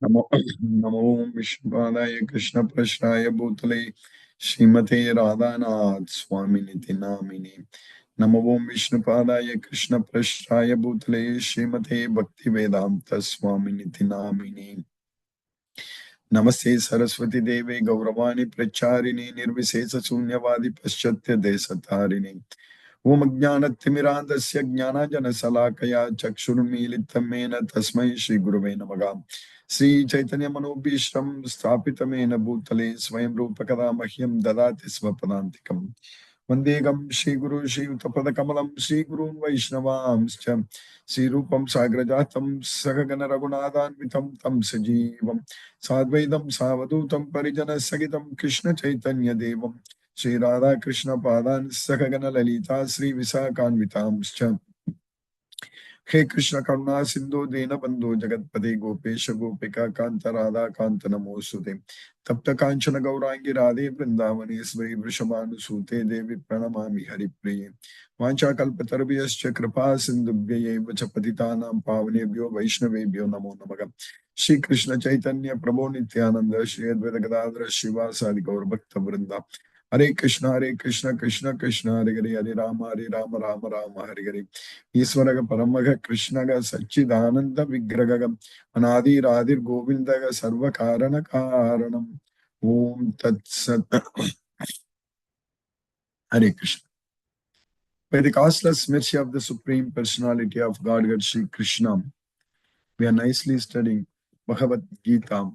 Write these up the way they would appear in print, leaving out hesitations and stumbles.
नमो नमो विष्णुपादाय कृष्णप्रश्नाय भूतले श्रीमते राधानाथ स्वामिनिति नामिने। नमो विष्णुपादाय कृष्णप्रश्नाय भूतले श्रीमते भक्तिवेदांत स्वामिनिति नामिने। नमस्ते सरस्वती देवे गौरवाणी प्रचारिणे निर्विशेष शून्यवादी पश्चात्य देशतारिणे। ओम अज्ञानतिमिरान्धस्य ज्ञानाञ्जनशलाकया चक्षुरुन्मीलितं येन तस्मै श्रीगुरुवे नमः। श्रीचैतन्यमनोभीष्टं स्थापितमेन भूतले स्वयं रूपकदा मह्यं ददाति स्वपदान्तिकम्। वन्देहं श्रीगुरु श्रीयुतपदकमलं श्रीगुरून् वैष्णवांश्च श्रीरूपं साग्रजातं सगगण रघुनाथान्वितं तं सजीवं साद्वैतं सावधूतं परिजनसहितं कृष्णचैतन्यदेवं श्री राधा कृष्ण पादान सखगन ललिता श्री विशाखान्वितांश्च। हे कृष्ण करुणा सिंधु दीन बंधु जगतपते गोपेश गोपिका कांत राधा कांत नमोस्तुते। तप्त कांचन गौरांगी राधे वृंदावनेश्वरी वृषभानुसूते देवी प्रणमामि हरिप्रिये। वाञ्छाकल्पतरुभ्यश्च कृपा सिन्धुभ्यैव च पतितानां पावनेभ्यो वैष्णवेभ्यो नमो नमः। श्री कृष्ण चैतन्य प्रभु नित्यानंद श्री अद्वैत गदाधर श्रीवासादि गौर भक्त वृंदा। हरे कृष्ण कृष्ण कृष्ण हरे हरे हरे राम राम राम हरे हरे। ईश्वर परमग कृष्ण सच्चिदानंद विग्रह अनादिरादिर गोविंद सर्व कारण कारणम। ओम तत्सत। हरे Krishna. By the costless mercy of the Supreme Personality of Godhead Sri Krishna, we are nicely studying Bhagavad Gita,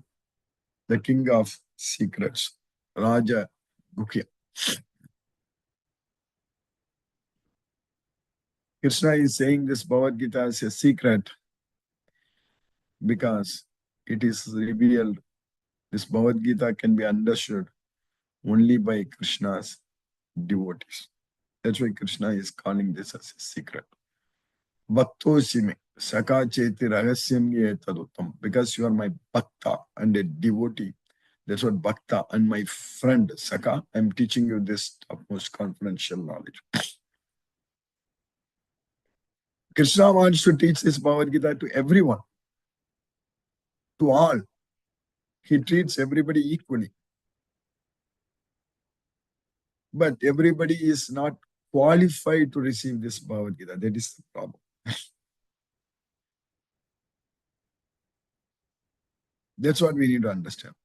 the King of Secrets, Raja Guhya. Krishna is saying this Bhagavad Gita as a secret because it is revealed. This Bhagavad Gita can be understood only by Krishna's devotees. That's why Krishna is calling this as a secret. Bhaktosime Saka Cheti Rahasyam Ye Taduttam. Because you are my Bhakta and a devotee. That's what Bhakta and my friend Saka. I'm teaching you this utmost confidential knowledge. Krishna wants to teach this Bhagavad Gita to everyone, to all. He treats everybody equally. But everybody is not qualified to receive this Bhagavad Gita. That is the problem. That's what we need to understand.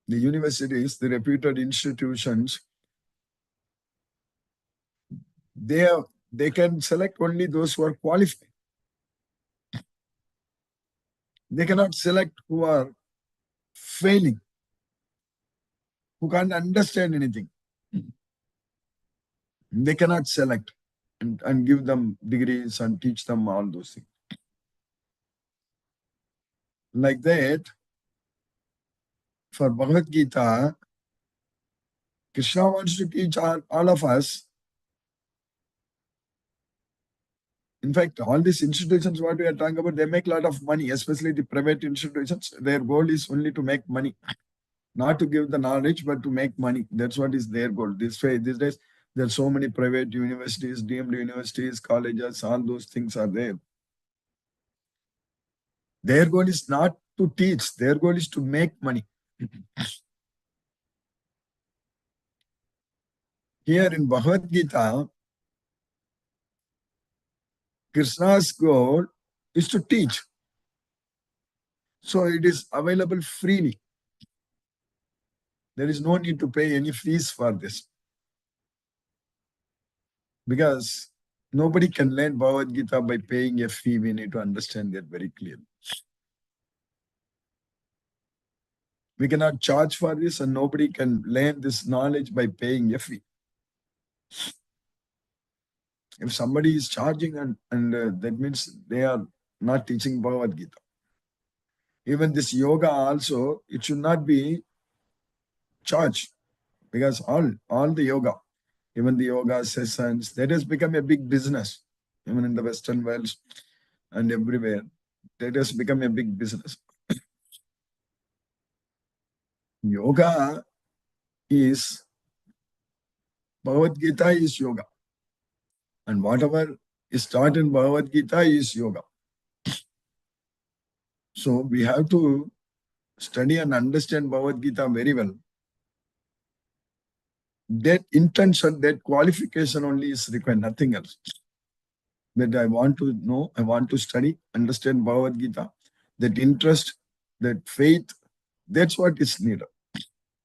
The universities, the reputed institutions, they can select only those who are qualified. They cannot select who are failing, who can't understand anything. They cannot select and give them degrees and teach them all those things. Like that, for Bhagavad Gita, Krishna wants to teach all of us. In fact, all these institutions, what we are talking about, they make a lot of money, especially the private institutions. Their goal is only to make money, not to give the knowledge, but to make money. That's what is their goal. This way, these days, there are so many private universities, deemed universities, colleges, all those things are there. Their goal is not to teach. Their goal is to make money. Here in Bhagavad Gita, Krishna's goal is to teach. So it is available freely. There is no need to pay any fees for this. Because nobody can learn Bhagavad Gita by paying a fee. We need to understand that very clearly. We cannot charge for this, and nobody can learn this knowledge by paying a fee. If somebody is charging, that means they are not teaching Bhagavad Gita. Even this yoga also, it should not be charged, because all the yoga, even the yoga sessions, that has become a big business, even in the Western world and everywhere. That has become a big business. Yoga is, Bhagavad Gita is yoga. And whatever is taught in Bhagavad Gita is yoga. So we have to study and understand Bhagavad Gita very well. That intention, that qualification only is required, nothing else. That I want to know, I want to study, understand Bhagavad Gita, that interest, that faith, that's what is needed.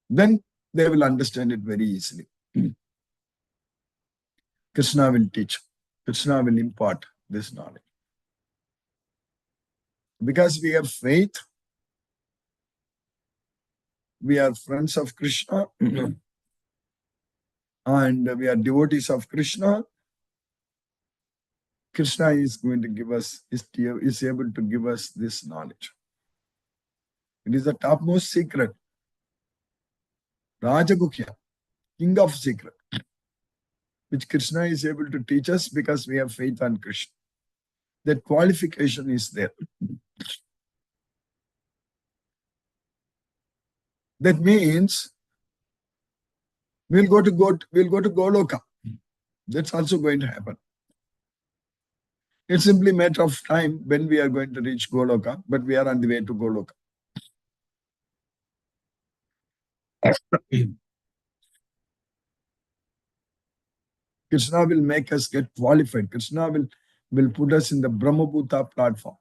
Then they will understand it very easily. Krishna will teach. Krishna will impart this knowledge. Because we have faith, we are friends of Krishna, and we are devotees of Krishna. Krishna is going to give us, is able to give us this knowledge. It is the topmost secret. Rajagukhya, king of secret, which Krishna is able to teach us because we have faith on Krishna. That qualification is there. That means we'll go to Goloka. That's also going to happen. It's simply a matter of time when we are going to reach Goloka, but we are on the way to Goloka. Krishna will make us get qualified. Krishna will put us in the Brahmabhuta platform.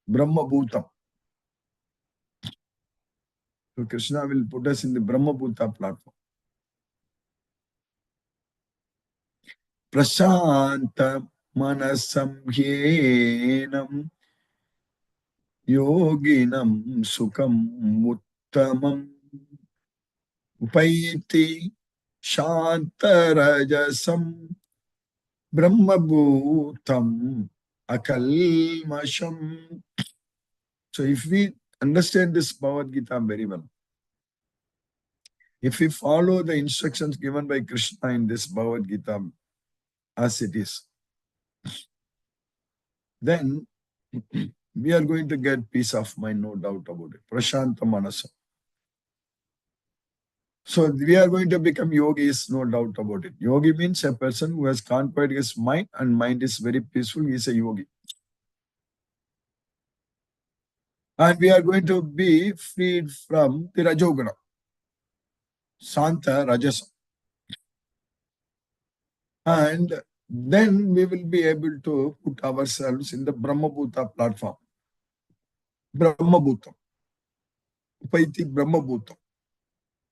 Brahmabhutam. So Krishna will put us in the Brahmabhuta platform. Prashanta manasam hyenam yoginam sukam uttamam upaiti shantarajasam brahmabhutam akalmasham. So if we understand this Bhagavad Gita very well, if we follow the instructions given by Krishna in this Bhagavad Gita as it is, then we are going to get peace of mind, no doubt about it. Prashanta Manasa. So we are going to become yogis, no doubt about it. Yogi means a person who has conquered his mind and mind is very peaceful. He is a yogi. And we are going to be freed from the Rajoguna, Santa Rajasa. And then we will be able to put ourselves in the Brahmabhuta platform. Brahmabhutam. Upaiti Brahmabhutam.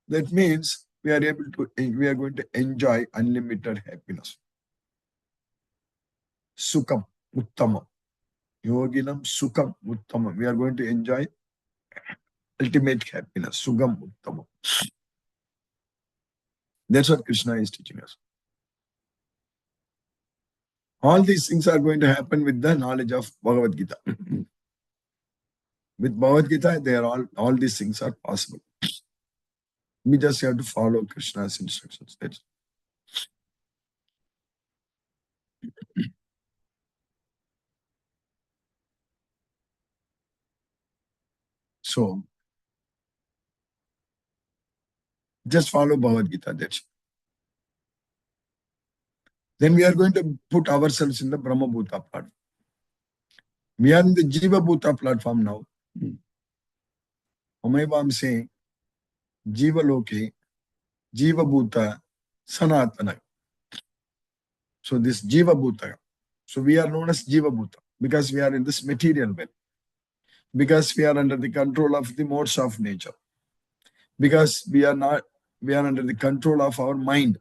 That means we are going to enjoy unlimited happiness. Sukham, Uttamam. Yoginam Sukham, Uttamam. We are going to enjoy ultimate happiness. Sugam, Uttamam. That's what Krishna is teaching us. All these things are going to happen with the knowledge of Bhagavad Gita. With Bhagavad Gita, all these things are possible. We just have to follow Krishna's instructions. That's it. So, just follow Bhagavad Gita. That's it. Then we are going to put ourselves in the Brahma Bhuta platform. We are in the Jiva Bhuta platform now. Omaiva, I'm saying, Jiva Loke, Jiva Bhuta, Sanatana. So this Jiva Bhuta. So we are known as Jiva Bhuta because we are in this material world. Because we are under the control of the modes of nature. Because we are under the control of our mind.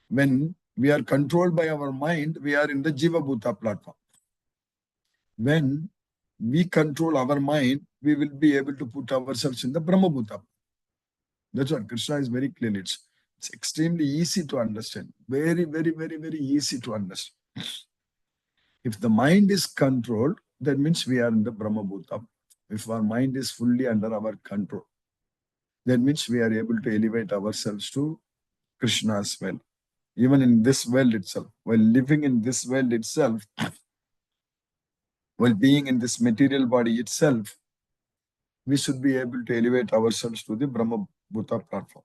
When we are controlled by our mind, we are in the Jiva Bhuta platform. When we control our mind, we will be able to put ourselves in the Brahma Bhuta. That's what Krishna is very clear. It's extremely easy to understand. Very, very, very, very easy to understand. If the mind is controlled, that means we are in the Brahma Bhuta. If our mind is fully under our control, that means we are able to elevate ourselves to Krishna as well. Even in this world itself, while living in this world itself, while being in this material body itself, we should be able to elevate ourselves to the Brahma Bhuta platform.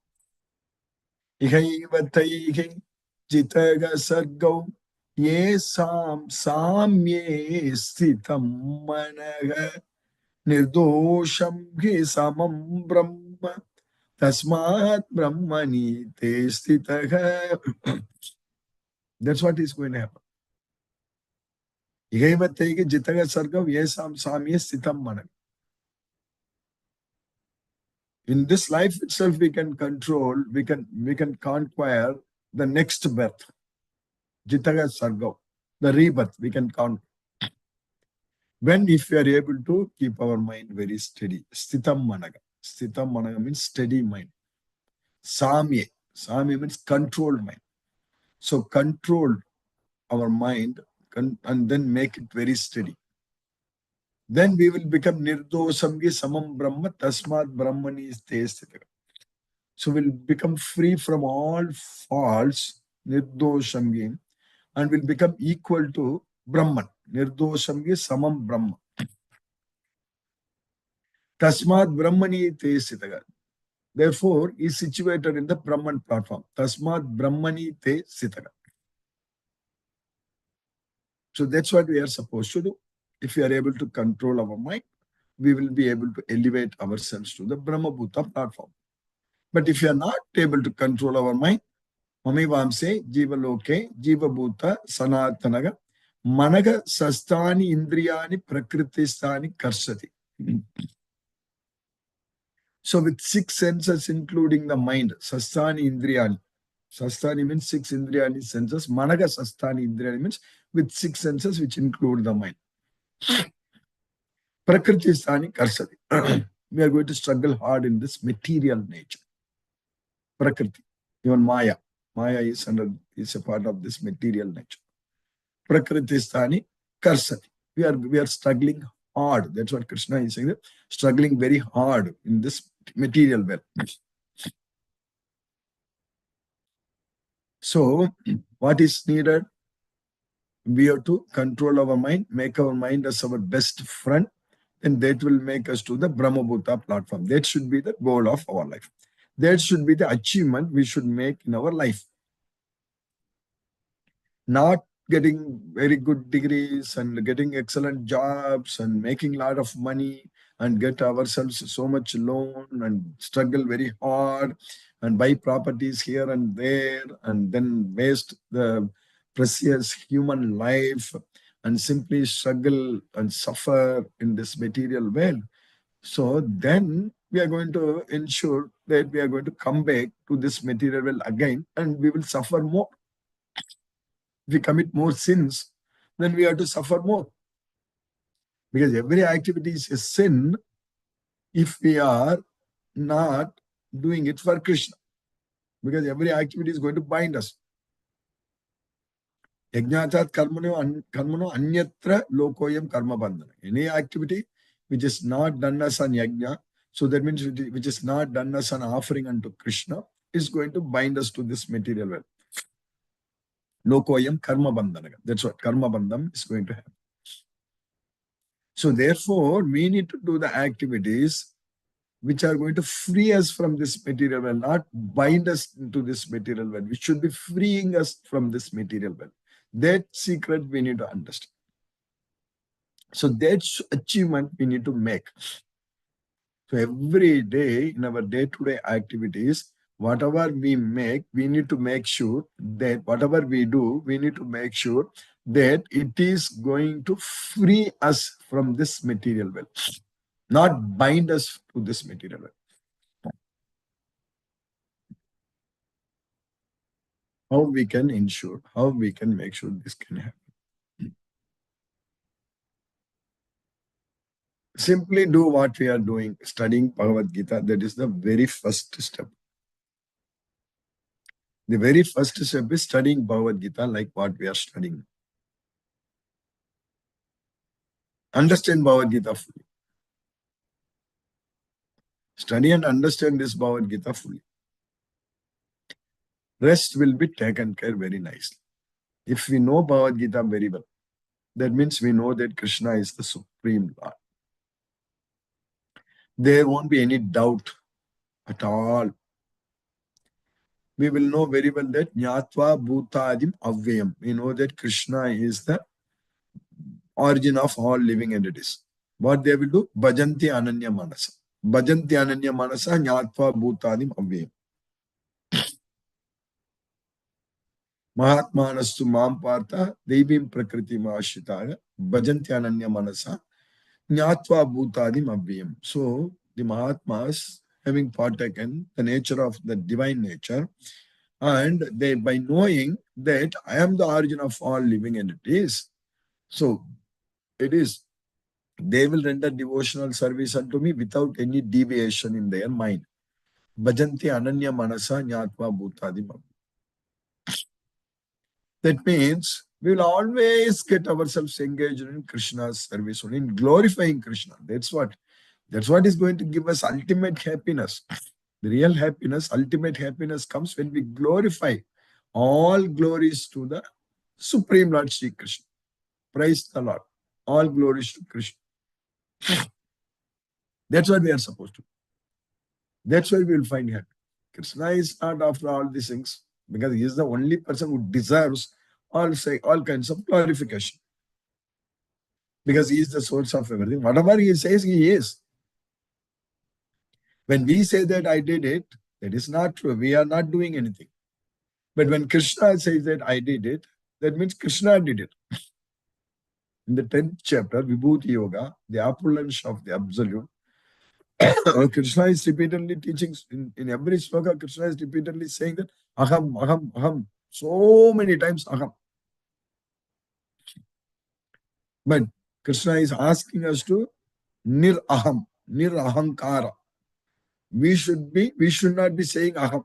Ihaiva taihi jitaga sargau Yesam samye sthitam manaha nirdosham hi samam brahma tasmat brahmani te sthitaha. That's what is going to happen. Igaivatege jitaga sargam yesam samye sthitam manaha. In this life itself, we can control, we can conquer the next birth. Jitaga sargam, the rebirth, we can count. When if we are able to keep our mind very steady. Sthitam managa. Sthitam managa means steady mind. Samye. Samye means controlled mind. So control our mind and then make it very steady. Then we will become nirdosamgi samam brahma tasmat brahmani te sthitaga. So we'll become free from all faults, nirdoshamgi, and will become equal to Brahman. Nirdoshamgi samam Brahma. Tasmat Brahmani te sitaga. Therefore, is situated in the Brahman platform. Tasmat Brahmani te sitaga. So that's what we are supposed to do. If we are able to control our mind, we will be able to elevate ourselves to the Brahma Bhuta platform. But if we are not able to control our mind, Mamivamse, Jiva Loke, Jiva Bhuta, Sanatanaga, Managa Sastani Indriyani Prakristani Karsati. So with 6 senses, including the mind, Sastani Indriyani. Sastani means 6 Indriyani senses. Managa Sastani Indriyani means with 6 senses, which include the mind. Prakristani Karsati. We are going to struggle hard in this material nature. Prakriti, even Maya. Maya is a part of this material nature. Prakritistani Karsati. We are struggling hard. That's what Krishna is saying. Struggling very hard in this material world. So, what is needed? We have to control our mind, make our mind as our best friend, and that will make us to the Brahmabhuta platform. That should be the goal of our life. That should be the achievement we should make in our life. Not getting very good degrees and getting excellent jobs and making a lot of money and get ourselves so much loan and struggle very hard and buy properties here and there and then waste the precious human life and simply struggle and suffer in this material world. So then we are going to ensure that we are going to come back to this material world again and we will suffer more. If we commit more sins, then we have to suffer more. Because every activity is a sin if we are not doing it for Krishna. Because every activity is going to bind us. Yajnachat karmano anyatra lokoyam karma bandhana. Any activity which is not done as an yajna, so that means which is not done as an offering unto Krishna, is going to bind us to this material world. Lokoyam karma bandhana. That's what karma bandham is going to happen. So therefore, we need to do the activities which are going to free us from this material world, not bind us into this material world. We should be freeing us from this material world. That secret we need to understand. So that's achievement we need to make. So every day in our day-to-day activities, whatever we make, we need to make sure that whatever we do, we need to make sure that it is going to free us from this material world, not bind us to this material world. How we can ensure, how we can make sure this can happen. Simply do what we are doing, studying Bhagavad Gita. That is the very first step. The very first step is studying Bhagavad Gita like what we are studying. Understand Bhagavad Gita fully. Study and understand this Bhagavad Gita fully. Rest will be taken care very nicely. If we know Bhagavad Gita very well, that means we know that Krishna is the Supreme Lord. There won't be any doubt at all. we will know very well that Jnatva Bhutadim Avyayam. We know that Krishna is the origin of all living entities. What they will do? Bhajanti Ananya Manasa. Bhajanti Ananya Manasa Jnatva Bhutadim Avyayam. Mahatmanastu Mam Partha Devim Prakriti Maashitaya Bhajanti Ananya Manasa Jnatva Bhutadim Avyayam. So the Mahatmas, having partaken the nature of the divine nature, and they, by knowing that I am the origin of all living entities, so it is, they will render devotional service unto me without any deviation in their mind. Bhajanti Ananya Manasa Jnatva Bhutadim Avyayam. That means we will always get ourselves engaged in Krishna's service, in glorifying Krishna. That's what is going to give us ultimate happiness. The real happiness, ultimate happiness comes when we glorify. All glories to the Supreme Lord Sri Krishna. Praise the Lord. All glories to Krishna. That's what we are supposed to do. That's why we will find happiness. Krishna is not after all these things, because he is the only person who deserves all kinds of glorification. Because he is the source of everything. Whatever he says, he is. When we say that I did it, that is not true. We are not doing anything. But when Krishna says that I did it, that means Krishna did it. In the 10th chapter, Vibhuti Yoga, the opulence of the Absolute, Krishna is repeatedly teaching, in every sloka, Krishna is repeatedly saying that aham, aham, aham. So many times aham. But Krishna is asking us to nir-aham, nir-ahankara. We should not be saying aham.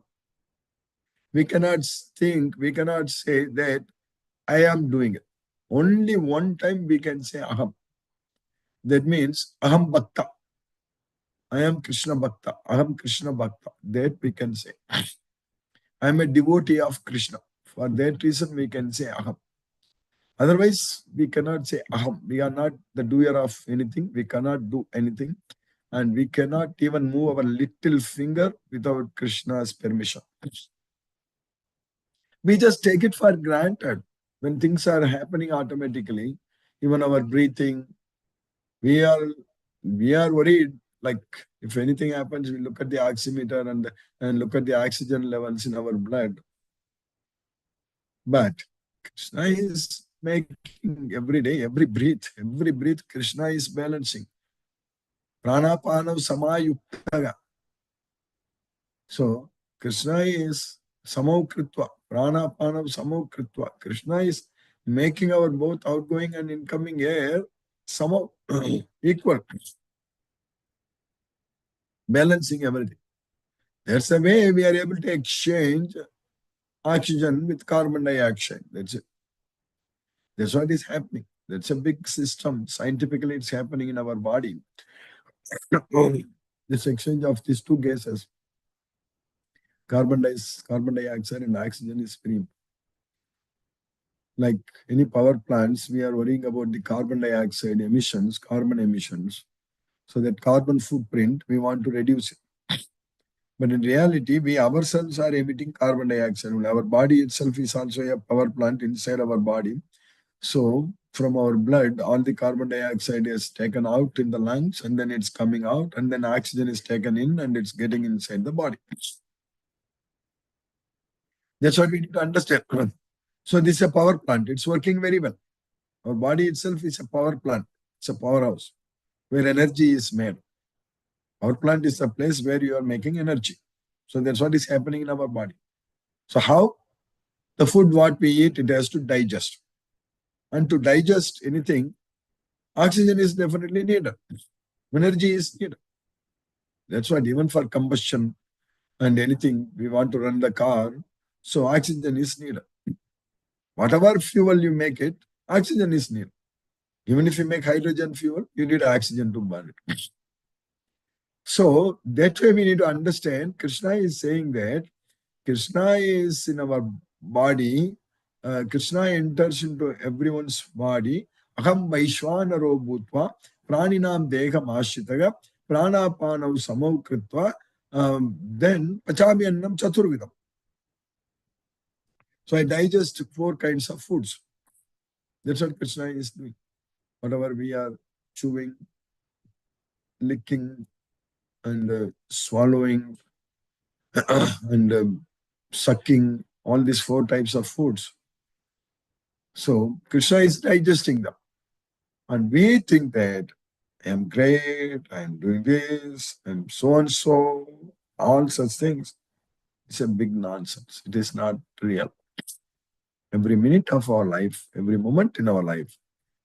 We cannot say that I am doing it. Only one time we can say aham. That means aham bhakta. I am Krishna bhakta. Aham Krishna bhakta. That we can say. I am a devotee of Krishna. For that reason we can say aham. Otherwise, we cannot say aham. We are not the doer of anything. We cannot do anything. And we cannot even move our little finger without Krishna's permission. We just take it for granted. When things are happening automatically, even our breathing, we are worried. Like if anything happens, we look at the oximeter and look at the oxygen levels in our blood. But Krishna is making every day, every breath, Krishna is balancing. Pranapanav samayuktaga. So Krishna is samaukritva, pranapanav samaukritva. Krishna is making our both outgoing and incoming air somehow equal, balancing everything. That's the way we are able to exchange oxygen with carbon dioxide. That's it. That's what is happening. That's a big system. Scientifically, it's happening in our body. This exchange of these two gases, carbon dioxide and oxygen, is free. Like any power plants, we are worrying about the carbon dioxide emissions, carbon emissions. So that carbon footprint, we want to reduce it. But in reality, we ourselves are emitting carbon dioxide. Our body itself is also a power plant inside our body. So from our blood, all the carbon dioxide is taken out in the lungs, and then it's coming out, and then oxygen is taken in and it's getting inside the body. That's what we need to understand. So this is a power plant. It's working very well. Our body itself is a power plant. It's a powerhouse where energy is made. Power plant is a place where you are making energy. So that's what is happening in our body. So how? The food what we eat, it has to digest. And to digest anything, oxygen is definitely needed. Energy is needed. That's what even for combustion and anything, we want to run the car, so oxygen is needed. Whatever fuel you make it, oxygen is needed. Even if you make hydrogen fuel, you need oxygen to burn it. So that way we need to understand, Krishna is saying that Krishna is in our body. Krishna enters into everyone's body. Aham Vaishwanaro Bhutva Praninam Deham Ashitaga Pranapanav Samau Kritva then Pachamyannam Chaturvidam. So I digest 4 kinds of foods. That's what Krishna is doing. Whatever we are chewing, licking, and swallowing, and sucking, all these 4 types of foods. So Krishna is digesting them. And we think that I am great, I am doing this, and so, all such things. It's a big nonsense. It is not real. Every minute of our life, every moment in our life,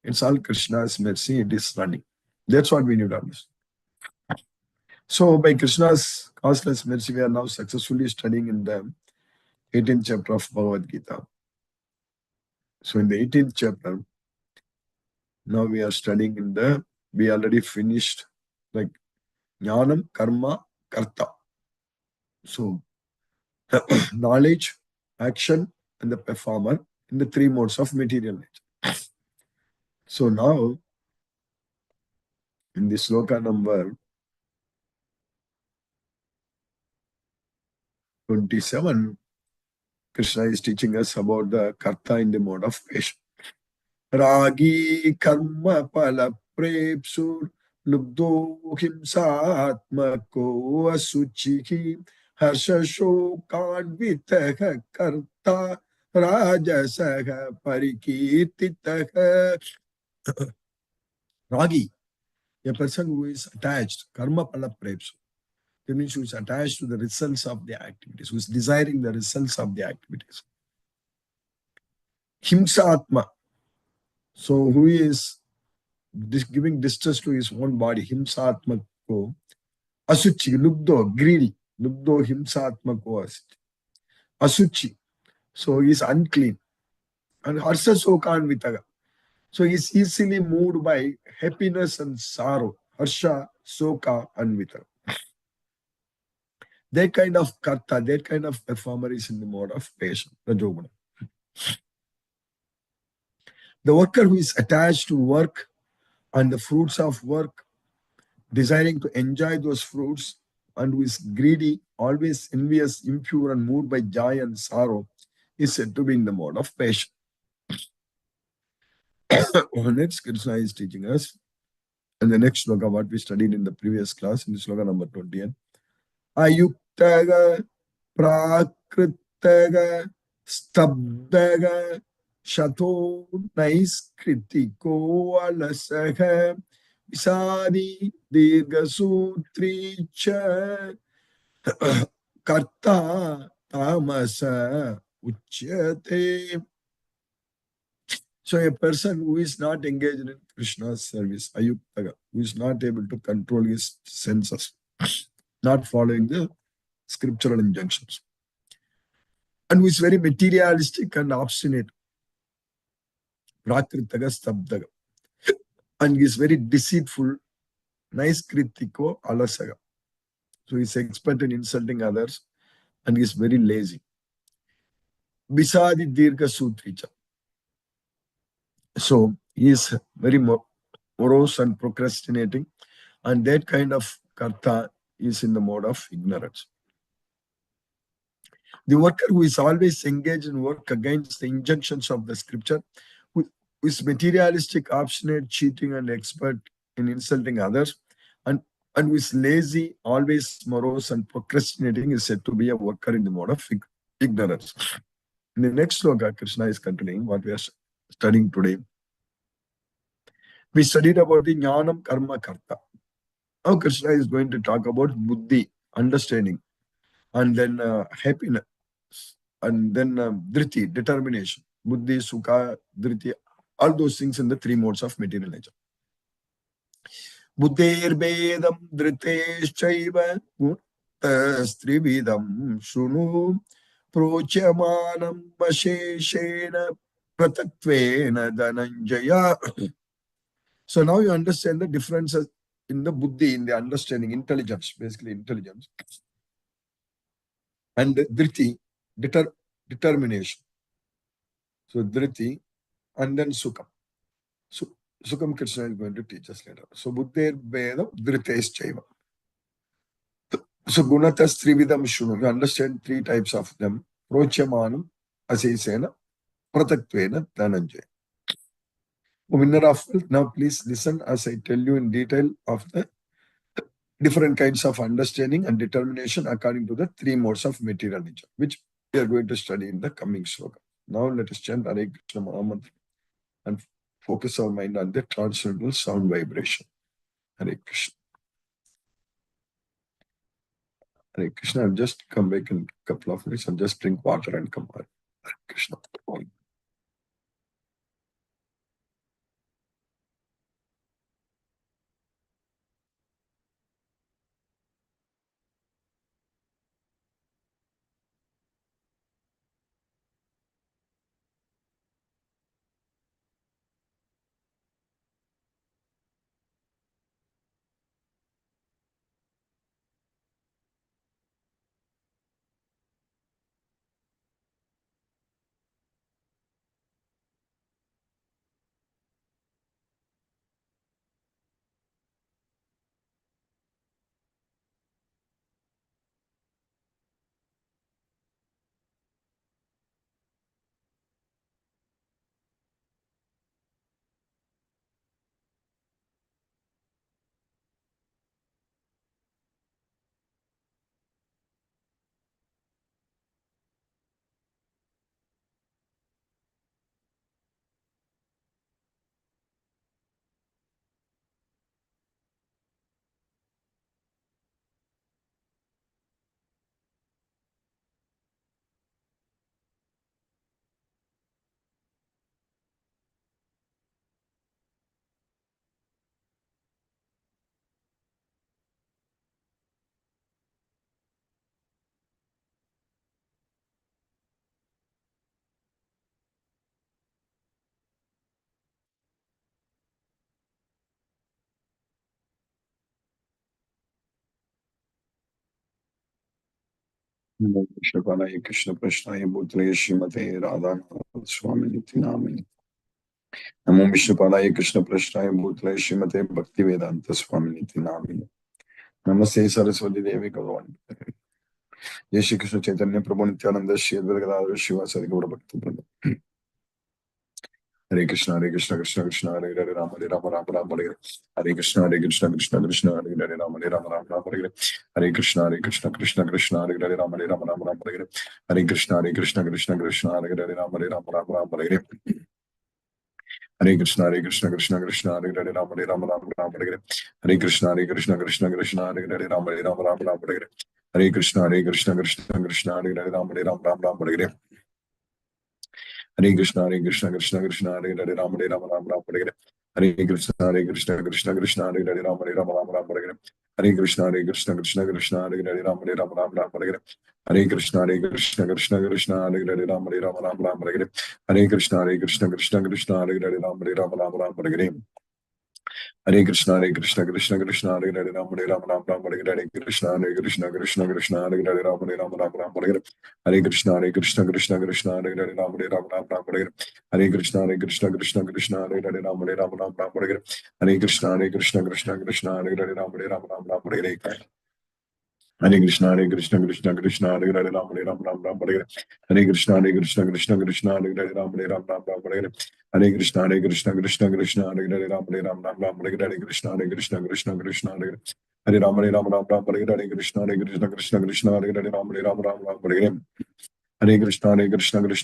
it's all Krishna's mercy, it is running. That's what we need to understand. So, by Krishna's causeless mercy, we are now successfully studying in the 18th chapter of Bhagavad Gita. So, in the 18th chapter, now we are studying we already finished like Jnanam, Karma, Karta. So, knowledge, action, and the performer in the 3 modes of material nature. So, now in this sloka number 27, Krishna is teaching us about the karta in the mode of passion. Ragi karma pala prepsur lubdo himsatmako asuchihi harshashokanvitaha karta rajasaha parikirtitaha. Ragi, a person who is attached, karma pala prepsur. That means who is attached to the results of the activities, who is desiring the results of the activities. Himsatma. So who is giving distress to his own body, himsatma ko. Asuchi, lubdo, greedy. Lubdo himsatma ko asuchi. Asuchi. So he is unclean. And harsha sokan vitaga. So he is easily moved by happiness and sorrow. Harsha, soka, and vitaga. That kind of karta, that kind of performer is in the mode of passion, rajoguna. The worker who is attached to work and the fruits of work, desiring to enjoy those fruits, and who is greedy, always envious, impure, and moved by joy and sorrow, is said to be in the mode of passion. Next, Krishna is teaching us, and the next sloka, what we studied in the previous class, in the sloka number 20, Ayuktaga, Prakritaga, Stabdaga, Shato, Naiskritiko, Alasaha, Visadi, Dirgasutri, Cha, Karta, Tamasa, Uchyate. So a person who is not engaged in Krishna's service, Ayuktaga, who is not able to control his senses, not following the scriptural injunctions, and who is very materialistic and obstinate, Prakritaga Stabdaga, and is very deceitful, Naiskritiko Alasaga. So he's expert in insulting others and is very lazy. Bisadi Dirga Sutricha. So he is very morose and procrastinating, and that kind of karta is in the mode of ignorance. The worker who is always engaged in work against the injunctions of the scripture, who is materialistic, obstinate, cheating, and expert in insulting others, and who is lazy, always morose, and procrastinating, is said to be a worker in the mode of ignorance. In the next sloka, Krishna is continuing what we are studying today. We studied about the Jnanam Karma Karta. Now Krishna is going to talk about Buddhi, understanding, and then happiness, and then Dhriti, determination. Buddhi, Sukha, Dhriti, all those things in the 3 modes of material nature. Buddhir Bedam Dhriteschaiva Stribidam Shunu Prochamanam Vasheshena Pratatvena Dhananjaya. So now you understand the differences in the buddhi, in the understanding, intelligence, basically intelligence. And dhriti, determination. So dhriti, and then sukham. So sukham Krishna is going to teach us later. So buddhir vedam dhritesh chaiva. So gunatas trividam shunu. You understand 3 types of them. Prochamanam, Asesena Prataktvena Dhananjaya. Winner of wealth. Now please listen as I tell you in detail of the different kinds of understanding and determination according to the three modes of material nature, which we are going to study in the coming sloka. Now let us chant Hare Krishna Mahamantra and focus our mind on the transcendental sound vibration. Hare Krishna. Hare Krishna. I'll just come back in a couple of minutes and just drink water and come back. Hare Krishna. Vishwapalaya Krishna Prashnaya Bhutale Srimate Radha Swami Niti Namani. Namo Vishwapalaya Krishna Prashnaya Bhutale Srimate Bhakti Vedanta Swami Niti Namani. Namaste Saraswati Devi Gaurani. Jai Shri Krishna Chaitanya Prabhu Nityananda Shri Advaita Gadadhara Srivasadi Gaura Bhakti Vrinda. Hare Krishna Krishna Krishna Hare Hare Rama Rama Rama Rama Hare Hare Krishna Krishna Krishna Hare Hare Rama Rama Rama Hare Hare Krishna Krishna Krishna Hare Hare Rama Rama Rama Hare Hare Krishna Krishna Krishna Hare Hare Rama Rama Rama Hare Hare Krishna Krishna Krishna Hare Hare Rama Rama Rama Hare Hare Krishna Krishna Krishna Hare Hare Rama Rama Rama Hare Hare Krishna Krishna Krishna Hare Hare Rama Rama Rama Hare Hare Krishna Krishna Krishna Hare Hare Rama Rama Rama Hare Hare Krishna Krishna Krishna Hare Hare Rama Rama Rama Hare Hare Krishna Krishna Krishna Hare Hare Rama Rama Rama Hare Hare Krishna Krishna Krishna Hare Hare Rama Rama Rama Hare Hare Krishna Krishna Krishna Hare Hare Rama Rama Rama Hare Hare Krishna Krishna Krishna Hare Hare Rama Rama Rama Hare Krishna Krishna Krishna Hare Hare Rama Rama Rama Hare Krishna Krishna Krishna Hare Hare Rama Rama Rama Hare Krishna Krishna Krishna Hare Hare Rama Rama Rama Hare Krishna Krishna Krishna Hare Hare Rama Rama Rama Hare Krishna Krishna Hare Hare Rama Rama Hare Krishna Krishna Krishna Hare Hare Rama Rama Hare Krishna Krishna Krishna Hare Hare Rama Rama Hare Krishna Krishna Krishna Hare Hare Rama Rama Hare Krishna Krishna Krishna Hare Hare Rama Rama Hare Krishna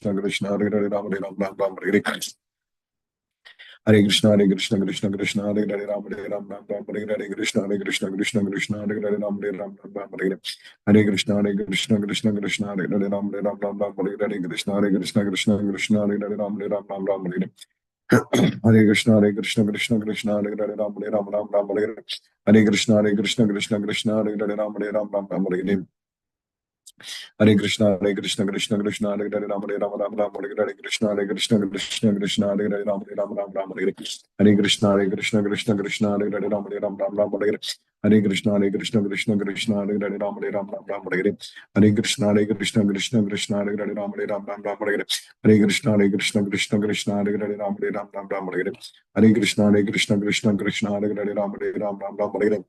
Krishna Hare Hare Rama Rama Hare Krishna Krishna Hare Hare Rama Rama Hare Hare Krishna Krishna Hare Hare Ram Hare Krishna Krishna Hare Hare Ram Hare Krishna Hare Hare Ram Hare Krishna Krishna Hare Hare Ram Hare Hare Krishna Krishna Hare Hare Ram Hare Krishna Hare Hare Ram Hare Hare Krishna Hare Hare Ram Hare Krishna Krishna Hare Hare Ram Hare Krishna Hare Hare Ram Hare Krishna Krishna Hare Hare Ram Hare Krishna Krishna Hare Hare Ram Hare Krishna Krishna Hare Hare Ram Hare Krishna Krishna Hare Hare Ram Hare Krishna Krishna Hare Hare Ram Hare Krishna Krishna Hare Hare Ram Hare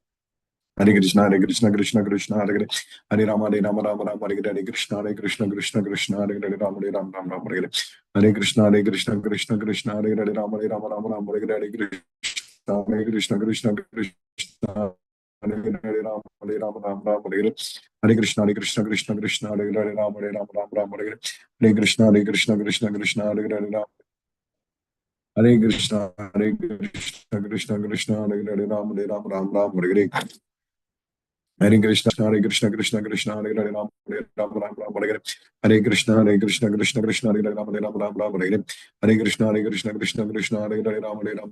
Hare Krishna, Hare Krishna, Krishna Krishna, Hare Hare, Hare Rama, Rama, Hare Hare, Hare Krishna, Hare Krishna, Krishna Krishna, Hare Hare, Ram, Hare Hare, Hare Krishna, Hare Krishna, Krishna Krishna, Hare Hare, Ram, Hare Hare, Hare Krishna, Krishna Krishna, Hare Hare, Ram, Hare Hare, Hare Krishna, Hare Krishna, Krishna Krishna, Hare Hare, Ram, Hare Hare, Hare Krishna, Hare Krishna, Krishna Krishna, Hare Hare, Ram, Hare Krishna, Hare Krishna, Krishna Krishna, Hare Hare, Ram, Hare Hare. Hare Krishna, Hare Krishna, Krishna Krishna, Hare Hare, Ram, Hare Hare, Hare Krishna, Hare Krishna, Krishna Krishna, Hare Hare, Ram, Hare Hare, Hare Krishna, Hare Krishna, Krishna Krishna, Hare Hare, Ram, Hare Hare,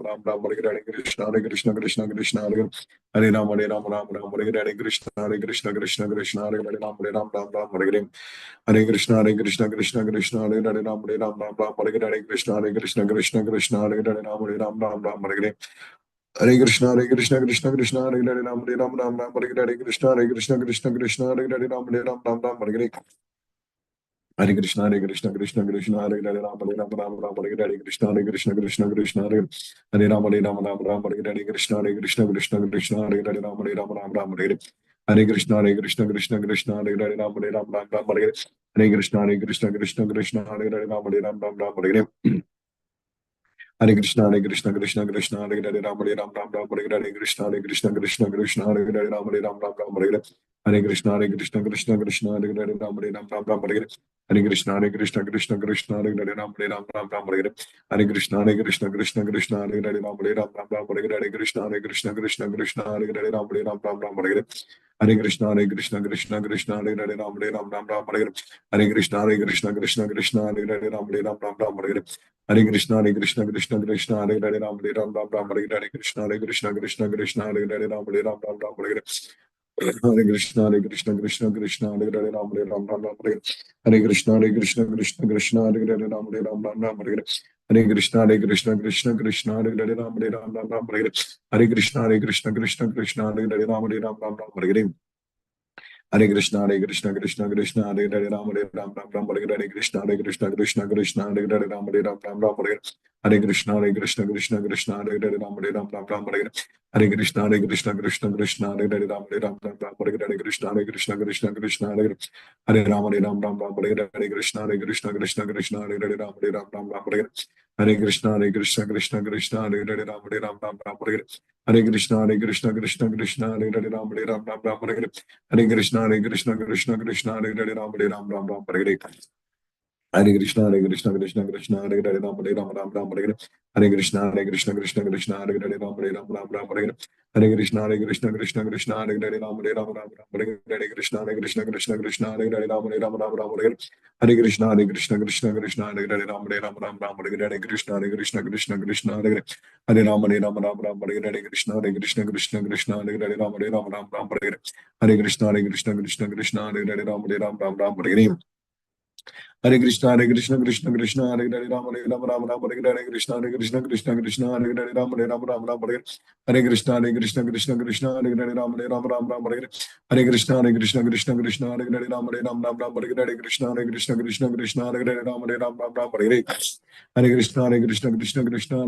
Hare Krishna, Hare Krishna, Krishna Krishna, Hare Hare, Hare Ram, Hare Hare, Hare Krishna, Hare Krishna, Krishna Krishna, Hare Hare, Ram, Hare Hare, Hare Krishna, Hare Krishna, Krishna Krishna, Hare Hare, Hare Krishna, Hare Krishna, Krishna Krishna, Hare Hare, Hare Hare, Hare Krishna, Hare Krishna, Krishna Krishna, Hare Hare, Hare Hare Krishna, Hare Krishna, Krishna Krishna, Hare Hare, Hare Hare, Hare Krishna, Hare Krishna, Krishna Krishna, Hare Hare, Hare Hare Krishna, Hare Krishna, Krishna Krishna, Hare Hare Ram, Hare Hare Krishna, Hare Krishna, Krishna Krishna, Hare Hare Hare Hare, Hare Krishna, Hare Krishna, Krishna Krishna, Hare Hare Hare Hare, Hare Krishna, Hare Krishna, Krishna Krishna, Hare Hare Hare Hare, Hare Krishna, Hare Krishna, Krishna Krishna, Hare Hare, Hare Hare Krishna, Hare Krishna, Krishna Krishna, Hare Hare, Hare Hare, Hare Krishna, Hare Krishna, Krishna Krishna, Hare Hare, Hare Hare, Hare Krishna, Hare Krishna, Krishna Krishna, Hare Hare, Hare Hare, Hare Krishna, Hare Krishna, Krishna Krishna, Hare Hare, Hare Krishna, Hare Krishna, Krishna Krishna, Hare Hare, Hare Hare, Hare Krishna, Hare Krishna, Krishna Krishna, Hare Hare, Hare Hare, Hare Krishna, Hare Krishna, Krishna Krishna, Hare Hare, Hare Hare, Hare Krishna, Hare Krishna, Krishna Krishna, Hare Hare, Hare Hare Krishna, Hare Krishna, Krishna Krishna, Hare Hare, Hare Hare Krishna, Hare Krishna, Krishna Krishna, Hare Hare, Hare Krishna, Hare Krishna, Krishna Krishna, Hare Hare, Hare Krishna, Hare Krishna, Krishna Krishna, Hare Hare, Hare Krishna, Hare Krishna, Krishna Krishna, Hare Hare, Hare Krishna, Hare Krishna, Krishna Krishna, Hare Hare, Hare Krishna, Hare Krishna, Krishna Krishna, Hare Hare, Hare Krishna, Hare Krishna, Krishna Krishna, Hare Hare, Hare Krishna, Hare Krishna, Krishna Krishna, Hare Hare, Hare Krishna, Hare Krishna, Krishna Krishna, Hare Hare, Hare Hare Krishna, Hare Krishna, Krishna Krishna, Hare Hare, Hare Krishna, Hare Krishna, Krishna Krishna, Hare Hare, Hare Krishna, Hare Krishna, Krishna Krishna, Hare Hare, Hare Krishna, Hare Krishna, Krishna Krishna, Hare Hare, Hare Hare, Hare Krishna, Hare Krishna, Krishna Krishna, Hare Hare, Hare Hare, Hare Krishna, Hare Krishna, Krishna Krishna, Hare Hare, Hare Hare, Hare Krishna, Hare Krishna, Krishna Krishna, Hare Hare, Hare Krishna, Hare Krishna, Krishna Krishna, Hare Hare, Hare Krishna, Hare Krishna, Krishna Krishna, Hare Hare, Hare Krishna, Hare Krishna, Krishna Krishna, Hare Hare, Hare Hare Krishna, Hare Krishna, Krishna Krishna, Hare Hare, Hare Krishna, Hare Krishna, Krishna Krishna, Hare Hare, Hare Hare, Hare Krishna, Hare Krishna, Krishna Krishna, Hare Hare, Hare Hare Krishna, Hare Krishna, Krishna Krishna, Hare Hare, Hare Hare Krishna, Hare Krishna, Krishna Krishna, Hare Hare, Hare Krishna, Hare Krishna, Krishna Krishna, Hare Hare, Hare Krishna, Hare Krishna, Krishna Krishna, Hare Hare, Hare Krishna, Hare Krishna, Krishna Krishna, Hare Hare, Hare Krishna, Hare Krishna, Krishna Krishna, Hare Hare, Hare Krishna, Hare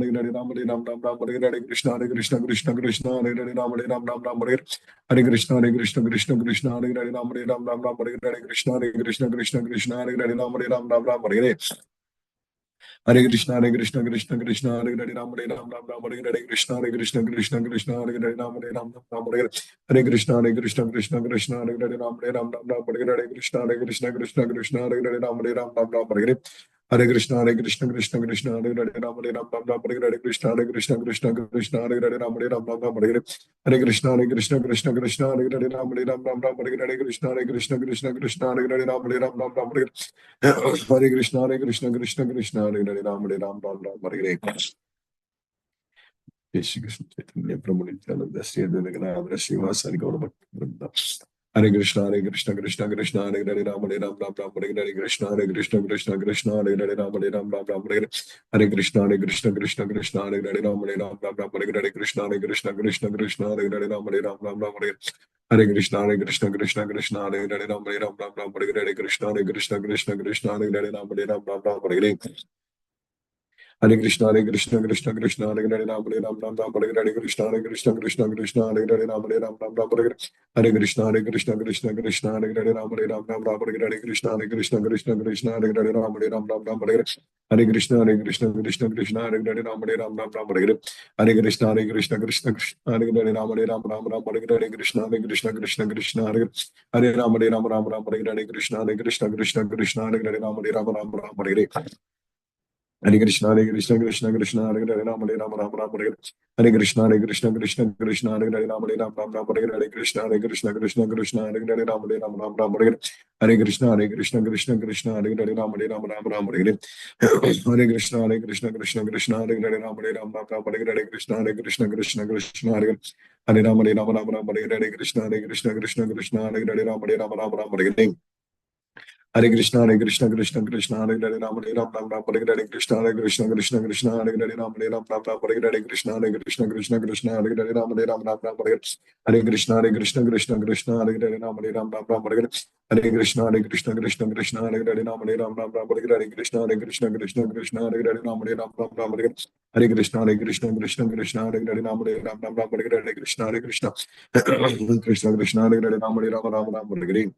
Krishna, Krishna Krishna, Hare Hare, Hare Krishna, Hare Krishna, Krishna Krishna, Hare Hare, Hare Hare Krishna, Hare Krishna, Krishna Krishna, Hare Hare, Hare Krishna, Hare Krishna, Krishna Krishna, Hare Hare, Hare Krishna, Hare Krishna, Krishna Krishna, Hare Hare, Hare Krishna, Hare Krishna, Krishna Krishna, Hare Hare, Hare Krishna, Hare Krishna, Krishna Krishna, Hare Hare, Hare Krishna, Hare Krishna, Krishna Krishna, Hare Hare, Hare Krishna, Hare Krishna, Krishna Krishna, Hare Hare, Hare Krishna, Hare Krishna, Krishna Krishna, Hare Hare, Hare Krishna, Hare Krishna, Krishna Krishna, Hare Hare, Hare Hare. Jai Shri Krishna Chaitanya Prabhu Nityananda Sri Advaita Gadadhara Srivasari Gaura Bhakta Vrinda. Hare Krishna, Hare Krishna, Krishna Krishna, Hare Hare, Hare Krishna, Hare Krishna, Krishna Krishna, Hare Hare, Hare Krishna, Hare Krishna, Krishna Krishna, Hare Hare, Hare Krishna, Hare Krishna, Krishna Krishna, Hare Hare, Hare Krishna, Hare Krishna, Krishna Krishna, Hare Hare, Hare Krishna, Hare Krishna, Krishna Krishna, Hare Hare, Hare Krishna, Hare Krishna, Krishna Krishna, Hare Hare, Hare Krishna, Hare Krishna, Krishna Krishna, Hare Hare, Ram Hare Ram, Ram Ram, Hare Hare Krishna, Hare Krishna, Krishna Krishna, Hare Hare, Ram Hare Ram, Ram Ram, Hare Hare. Hare Krishna, Hare Krishna, Krishna Krishna, Hare Hare, Ram Hare Ram, Ram Ram, Hare Hare Krishna, Hare Krishna, Krishna Krishna, Hare Hare, Ram Hare Ram, Ram Ram, Hare Hare. Hare Krishna, Hare Krishna, Krishna Krishna, Hare Hare, Ram Hare Ram, Ram Ram, Hare Hare. Hare Krishna, Hare Krishna, Krishna Krishna, Hare Hare, Ram Hare Ram, Ram Ram, Hare Hare, Krishna, Hare Krishna, Krishna Krishna, Hare Hare. Hare Ram, Hare Ram, Ram Ram, Hare Hare, Krishna, Hare Krishna, Krishna Krishna, Hare Hare, Ram Hare Ram, Ram Ram, Hare Hare. Hare Krishna, Hare Krishna, Krishna Krishna, Hare Hare, Ram Hare Ram, Ram Ram, Hare Hare. Hare Krishna, Hare Krishna, Krishna Krishna, Hare Hare, Ram Hare Ram, Ram Ram, Hare Hare. Hare Krishna, Hare Krishna, Krishna Krishna, Hare Hare, Ram Hare Ram, Ram Ram, Hare Hare. Hare Krishna, Hare Krishna, Krishna Krishna, Hare Hare, Ram Hare Ram, Ram Ram, Hare Hare. Hare Krishna, Hare Krishna, Krishna Krishna, Hare Hare, Ram Hare Ram, Ram Ram, Hare Hare. Hare Krishna, Hare Krishna, Krishna Krishna, Hare Hare. Hare Ram, Hare Ram, Ram Ram, Hare Hare. Hare Krishna, Hare Krishna, Krishna Krishna, Hare Hare, Ram Hare Ram, Ram Ram, Hare Hare. Hare Krishna, Hare Krishna, Krishna Krishna, Hare Hare, Ram Hare Ram, Ram Ram, Hare Hare. Hare Krishna, Hare Krishna, Krishna Krishna, Hare Hare, Ram Hare Ram, Ram Ram, Hare Hare. Hare Krishna, Hare Krishna, Krishna Krishna, Hare Hare, Ram Hare Ram, Ram Ram, Hare Hare. Hare Krishna, Hare Krishna, Krishna Krishna, Hare Hare, Ram Hare Ram, Ram Ram, Hare Hare. Hare Krishna, Hare Krishna, Krishna Krishna, Hare Hare, Ram Hare Ram, Ram Ram, Hare Hare. Hare Krishna, Hare Krishna, Krishna Krishna, Hare Hare, Ram Hare Ram, Ram Ram, Hare Hare. Hare Krishna, Hare Krishna, Krishna Krishna, Hare Hare, Ram Hare Ram, Ram Ram, Hare Hare. Hare Krishna, Hare Krishna, Krishna Krishna, Hare Hare, Ram Hare Ram, Ram Ram, Hare Hare. Hare Krishna, Hare Krishna, Krishna Krishna, Hare Hare, Ram Hare Ram, Ram Ram, Hare Hare.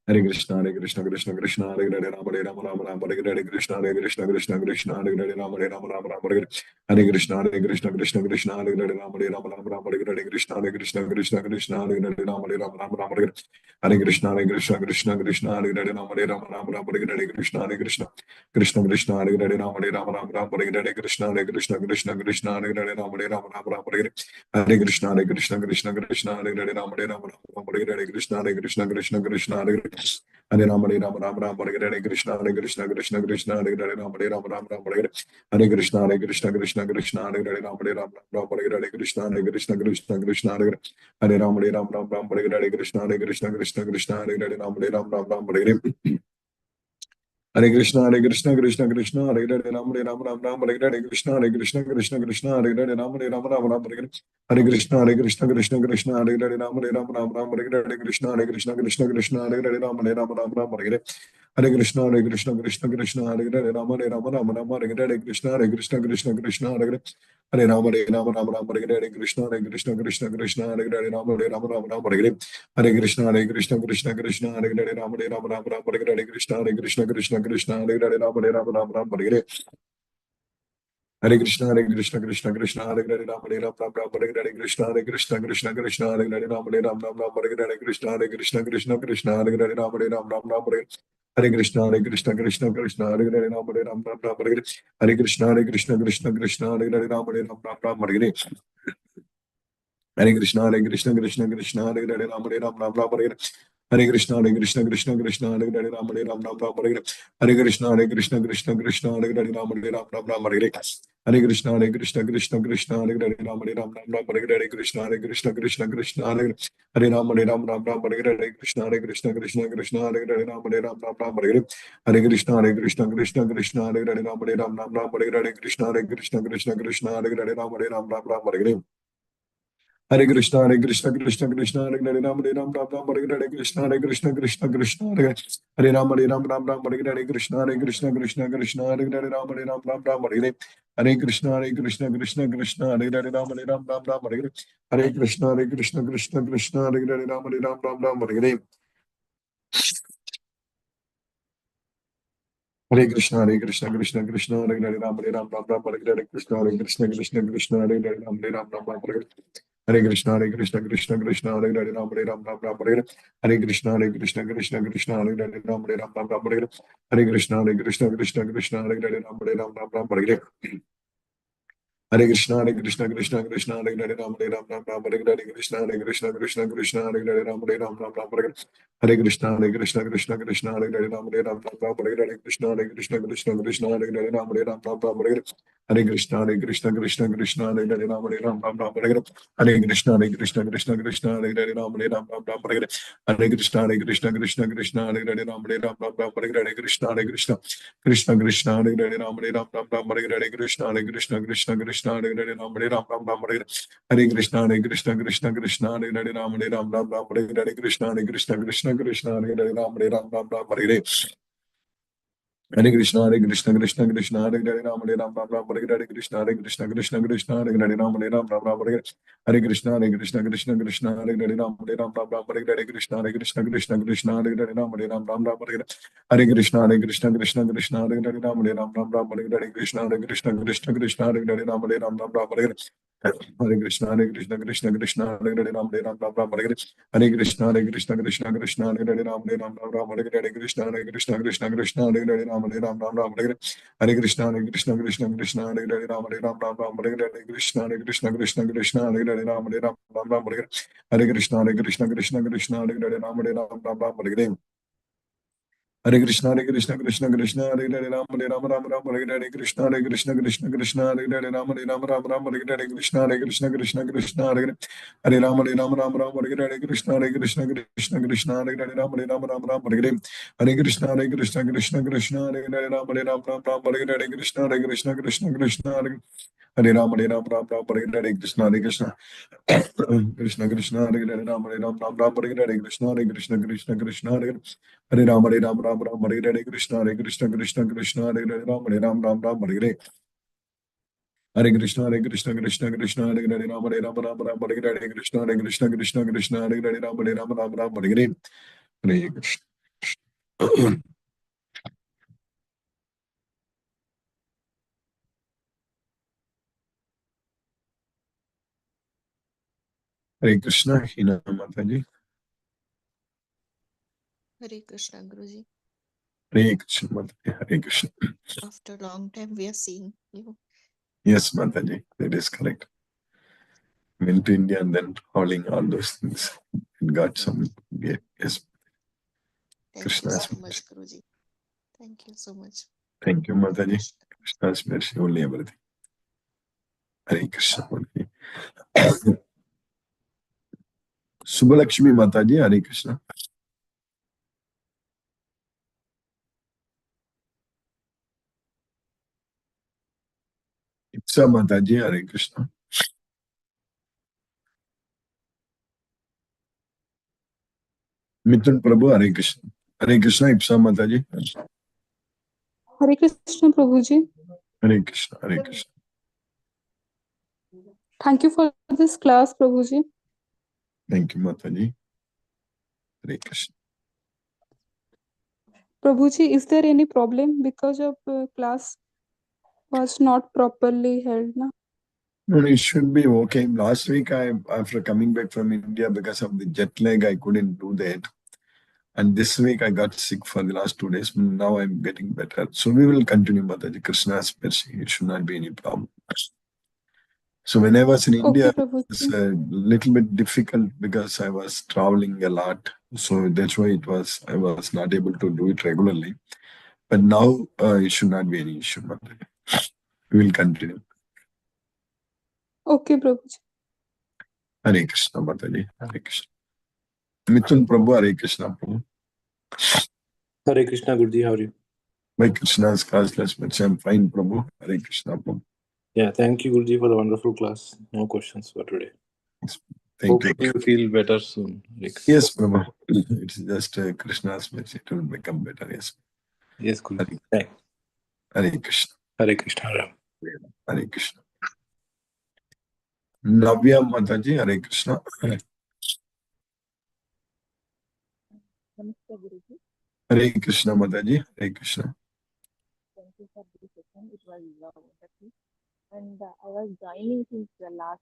Hare Krishna, Hare Krishna, Krishna Krishna, Hare Hare, Ram Hare Ram, Ram Ram, Hare Hare. Hare Krishna, Hare Krishna, Krishna Krishna, Hare Hare, Ram Hare Ram, Ram Ram, Hare Hare. Hare Krishna, Hare Krishna, Krishna Krishna, Hare Hare, Ram Hare Ram, Ram Ram, Hare Hare. Hare Krishna, Hare Krishna, Krishna Krishna, Hare Hare, Ram Hare Ram, Ram Ram, Hare Hare. Hare Krishna, Hare Krishna, Krishna Krishna, Hare Hare, Ram Hare Ram, Ram Ram, Hare Hare. Hare Krishna, Hare Krishna, Krishna Krishna, Hare Hare, Ram Hare Ram, Ram Ram, Hare Hare. Hare Krishna, Hare Krishna, Krishna Krishna, Hare Hare, Ram Hare Ram, Ram Ram, Hare Hare. Hare Krishna, Hare Krishna, Krishna Krishna, Hare Hare. Hare Ram, Hare Ram, Ram Ram, Hare Hare. Hare Krishna, Hare Krishna, Krishna Krishna, Hare Hare, Ram Hare Ram, Ram Ram, Hare Hare. Hare Krishna, Hare Krishna, Krishna Krishna, Hare Hare, Ram Hare Ram, Ram Ram, Hare Hare. Hare Krishna, Hare Krishna, Krishna Krishna, Hare Hare. Hare Ram, Hare Ram, Ram Ram, Hare Hare. Hare Krishna, Hare Krishna, Krishna Krishna, Hare Hare, Ram Hare Ram, Ram Ram, Hare Hare. Hare Krishna, Hare Krishna, Krishna Krishna, Hare Hare, Ram Hare Ram, Ram Ram, Hare Hare. Hare Krishna, Hare Krishna, Krishna Krishna, Hare Hare, Ram Hare Ram, Ram Ram, Hare Hare. Hare Krishna, Hare Krishna, Krishna Krishna, Hare Hare, Ram Hare Ram, Ram Ram, Hare Hare. Hare Krishna, Hare Krishna, Krishna Krishna, Hare Hare, Ram Hare Ram, Ram Ram, Hare Hare. Hare Krishna, Hare Krishna, Krishna Krishna, Hare Hare, Ram Hare Ram, Ram Ram, Hare Hare. Hare Krishna, Hare Krishna, Krishna Krishna, Hare Hare. Hare Ram, Hare Ram, Ram Ram, Hare Hare. Hare Krishna, Hare Krishna, Krishna Krishna, Hare Hare, Ram Hare Ram, Ram Ram, Hare Hare. Hare Krishna, Hare Krishna, Krishna Krishna, Hare Hare, Ram Hare Ram, Ram Ram, Hare Hare. Hare Krishna, Hare Krishna, Krishna Krishna, Hare Hare, Ram Hare Ram, Ram Ram, Hare Hare. Hare Krishna, Hare Krishna, Krishna Krishna, Hare Hare, Ram Hare Ram, Ram Ram, Hare Hare. Hare Krishna, Hare Krishna, Krishna Krishna, Hare Hare, Ram Hare Ram, Ram Ram, Hare Hare. Hare Krishna, Hare Krishna, Krishna Krishna, Hare Hare, Ram Hare Ram, Ram Ram, Hare Hare. Hare Krishna, Hare Krishna, Krishna Krishna, Hare Hare, Ram Hare Ram, Ram Ram, Hare Hare. Hare Krishna, Hare Krishna, Krishna Krishna, Hare Hare, Ram Hare Ram, Ram Ram, Hare Hare. Hare Krishna, Hare Krishna, Krishna Krishna, Hare Hare, Ram Hare Ram, Ram Ram, Hare Hare. Hare Krishna, Hare Krishna, Krishna Krishna, Hare Hare, Ram Hare Ram, Ram Ram, Hare Hare. Hare Krishna, Hare Krishna, Krishna Krishna, Hare Hare, Ram Hare Ram, Ram Ram, Hare Hare. Hare Krishna, Hare Krishna, Krishna Krishna, Hare Hare, Ram Hare Ram, Ram Ram, Hare Hare. Hare Krishna, Hare Krishna, Krishna Krishna, Hare Hare. Hare Ram, Hare Ram, Ram Ram, Hare Hare. Hare Krishna, Hare Krishna, Krishna Krishna, Hare Hare, Ram Hare Ram, Ram Ram, Hare Hare. Hare Krishna, Hare Krishna, Krishna Krishna, Hare Hare, Ram Hare Ram, Ram Ram, Hare Hare. Hare Krishna, Hare Krishna, Krishna Krishna, Hare Hare, Ram Hare Ram, Ram Ram, Hare Hare. Hare Krishna, Hare Krishna, Krishna Krishna, Hare Hare, Ram Hare Ram, Ram Ram, Hare Hare. Hare Krishna, Hare Krishna, Krishna Krishna, Hare Hare. Hare Ram, Hare Ram, Ram Ram, Hare Hare. Hare Krishna, Hare Krishna, Krishna Krishna, Hare Hare, Ram Hare Ram, Ram Ram, Hare Hare. Hare Krishna, Hare Krishna, Krishna Krishna, Hare Hare, Ram Hare Ram, Ram Ram, Hare Hare. Hare Krishna, Hare Krishna, Krishna Krishna, Hare Hare, Ram Hare Ram, Ram Ram, Hare Hare. Hare Krishna, Hare Krishna, Krishna Krishna, Hare Hare, Ram Hare Ram, Ram Ram, Hare Hare. Hare Krishna, Hare Krishna, Krishna Krishna, Hare Hare, Ram Hare Ram, Ram Ram, Hare Hare. Hare Krishna, Hare Krishna, Krishna Krishna, Hare Hare, Ram Hare Ram, Ram Ram, Hare Hare. Hare Krishna, Hare Krishna, Krishna Krishna, Hare Hare, Ram Hare Ram, Ram Ram, Hare Hare. Hare Krishna, Hare Krishna, Krishna Krishna, Hare Hare, Ram Hare Ram, Ram Ram, Hare Hare. Hare Krishna, Hare Krishna, Krishna Krishna, Hare Hare, Ram Hare Ram, Ram Ram, Hare Hare. Hare Krishna, Hare Krishna, Krishna Krishna, Hare Hare, Ram Hare Ram, Ram Ram, Hare Hare. Hare Krishna, Hare Krishna, Krishna Krishna, Hare Hare, Ram Hare Ram, Ram Ram, Hare Hare. Hare Krishna, Hare Krishna, Krishna Krishna, Hare Hare, Ram Hare Ram, Ram Ram, Hare Hare. Hare Krishna, Hare Krishna, Krishna Krishna, Hare Hare, Ram Hare Ram, Ram Ram, Hare Hare. Hare Krishna, Hare Krishna, Krishna Krishna, Hare Hare, Ram Hare Ram, Ram Ram, Hare Hare. Hare Krishna, Hare Krishna, Krishna Krishna, Hare Hare, Ram Hare Ram, Ram Ram, Hare Hare. Hare Krishna, Hare Krishna, Krishna Krishna, Hare Hare, Ram Hare Ram, Ram Ram, Hare Hare. Hare Krishna, Hare Krishna, Krishna Krishna, Hare Hare, Ram Hare Ram, Ram Ram, Hare Hare. Hare Krishna, Hare Krishna, Krishna Krishna, Hare Hare, Ram Hare Ram, Ram Ram, Hare Hare. Hare Krishna, Hare Krishna, Krishna Krishna, Hare Hare, Ram Hare Ram, Ram Ram, Hare Hare. Hare Krishna, Hare Krishna, Krishna Krishna, Hare Hare Ram, Hare Ram, Ram Ram, Hare Hare Krishna, Hare Krishna, Krishna Krishna, Hare Hare Ram, Hare Ram, Ram Ram, Hare Hare Krishna, Hare Krishna, Krishna Krishna, Hare Hare Ram, Hare Ram, Ram Ram, Hare Hare Krishna, Hare Krishna, Krishna Krishna, Hare Hare Ram, Hare Ram, Ram Ram, Hare Krishna, Hare Krishna, Krishna Krishna, Hare Hare Ram, Hare Ram, Ram Ram, Hare Krishna, Hare Krishna, Krishna Krishna, Hare Hare Ram, Hare Ram, Ram Ram, Hare Krishna, Hare Krishna, Krishna Krishna, Hare Hare Ram, Hare Ram, Ram Ram, Hare Krishna, Hare Krishna, Krishna Krishna, Hare Hare Ram, Hare Ram, Ram Ram, Hare Krishna, Hare Krishna, Krishna Krishna, Hare Hare Ram, Hare Ram, Ram Ram, Hare Krishna, Hare Krishna, Krishna Krishna, Hare Hare Ram, Hare Ram, Ram Ram, Hare Krishna, Hare Krishna, Krishna Krishna, Hare Hare Ram, Hare Ram, Ram Ram, Hare Krishna, Hare Krishna, Krishna Krishna, Hare Hare Ram, Hare Ram, Ram Ram, Hare Krishna, Hare Krishna, Krishna Krishna, Hare Hare Ram, Hare Ram, Ram Ram, Hare Krishna, Hare Krishna, Krishna Krishna, Hare Hare Ram, Hare Ram, Ram Ram, Hare Krishna, Hare Krishna, Krishna Krishna, Hare Ram, Hare Ram, Ram Ram, Hare Krishna, Hare Krishna, Krishna Krishna, Hare Ram, Hare Ram, Ram Ram, Hare Krishna, Hare Krishna, Krishna Krishna, Hare Ram, Hare Ram, Ram Ram, Hare Krishna, Hare Krishna, Krishna Krishna, Hare Ram, Hare Ram, Ram Ram, Hare Krishna, Hare Krishna. Krishna Krishna, Hare Hare Ram, Hare Ram, Ram Ram, Hare Hare Krishna, Hare Krishna, Krishna Krishna, Hare Ram, Hare Ram, Ram Ram, Hare Hare Krishna, Hare Krishna, Krishna Krishna, Hare Hare Ram, Hare Ram, Ram Ram, Hare Hare. Hare Krishna, Hare Krishna, Krishna Krishna, Hare Hare Ram, Hare Ram, Ram Ram, Hare Hare Krishna, Hare Krishna, Krishna Krishna, Hare Hare Ram, Hare Ram, Ram Ram, Hare Hare. Hare Krishna. Hare Krishna, Hina Mataji. Hare Krishna, Guruji. Hare Krishna, Mataji. Hare Krishna. After a long time, we are seeing you. Yes, Mataji, that is correct. Went to India and then hauling all those things. And got some, yes. Thank Krishna you has so mercy. much, Guruji. Thank you so much. Thank you, Mataji. Krishna has mercy, only everything. Hare Krishna, Mataji. Subbalakshmi Mataji, Hare Krishna. Ipsa Mataji, Hare Krishna. Mithun Prabhu, Hare Krishna. Hare Krishna, Ipsa Mataji. Hare Krishna, Prabhuji. Hare Krishna, Hare Krishna. Thank you for this class, Prabhuji. Thank you, Mataji. Hare Krishna. Prabhuji, is there any problem because of class was not properly held? Na? No, it should be okay. Last week, after coming back from India because of the jet lag, I couldn't do that. And this week, I got sick for the last 2 days. Now I'm getting better. So we will continue, Mataji. Krishna's mercy. It should not be any problem. So when I was in India, Okay, Prabhuji. it's a little bit difficult because I was traveling a lot. So that's why I was not able to do it regularly. But now it should not be any issue. Mataji. We will continue. Okay, Prabhuji. Hare Krishna, Mataji. Hare Krishna. Mithun Prabhu, Hare Krishna Prabhu. Hare Krishna, Guruji, how are you? By Krishna's classless mercy, I'm fine, Prabhu. Hare Krishna Prabhu. Yeah, thank you, Guruji, for the wonderful class. No questions for today. Thank you. Hopefully you feel better soon. Yes, Prabhu. It's just Krishna's mercy. It will become better. Yes. Yes, Guruji. Thanks. Hare Krishna. Hare Krishna. Hare Krishna. Navya Mataji, Hare Krishna. Namaste, Guruji. Hare Krishna Mataji. Hare Krishna. Thank you for this session. It was wonderful. And I was joining since the last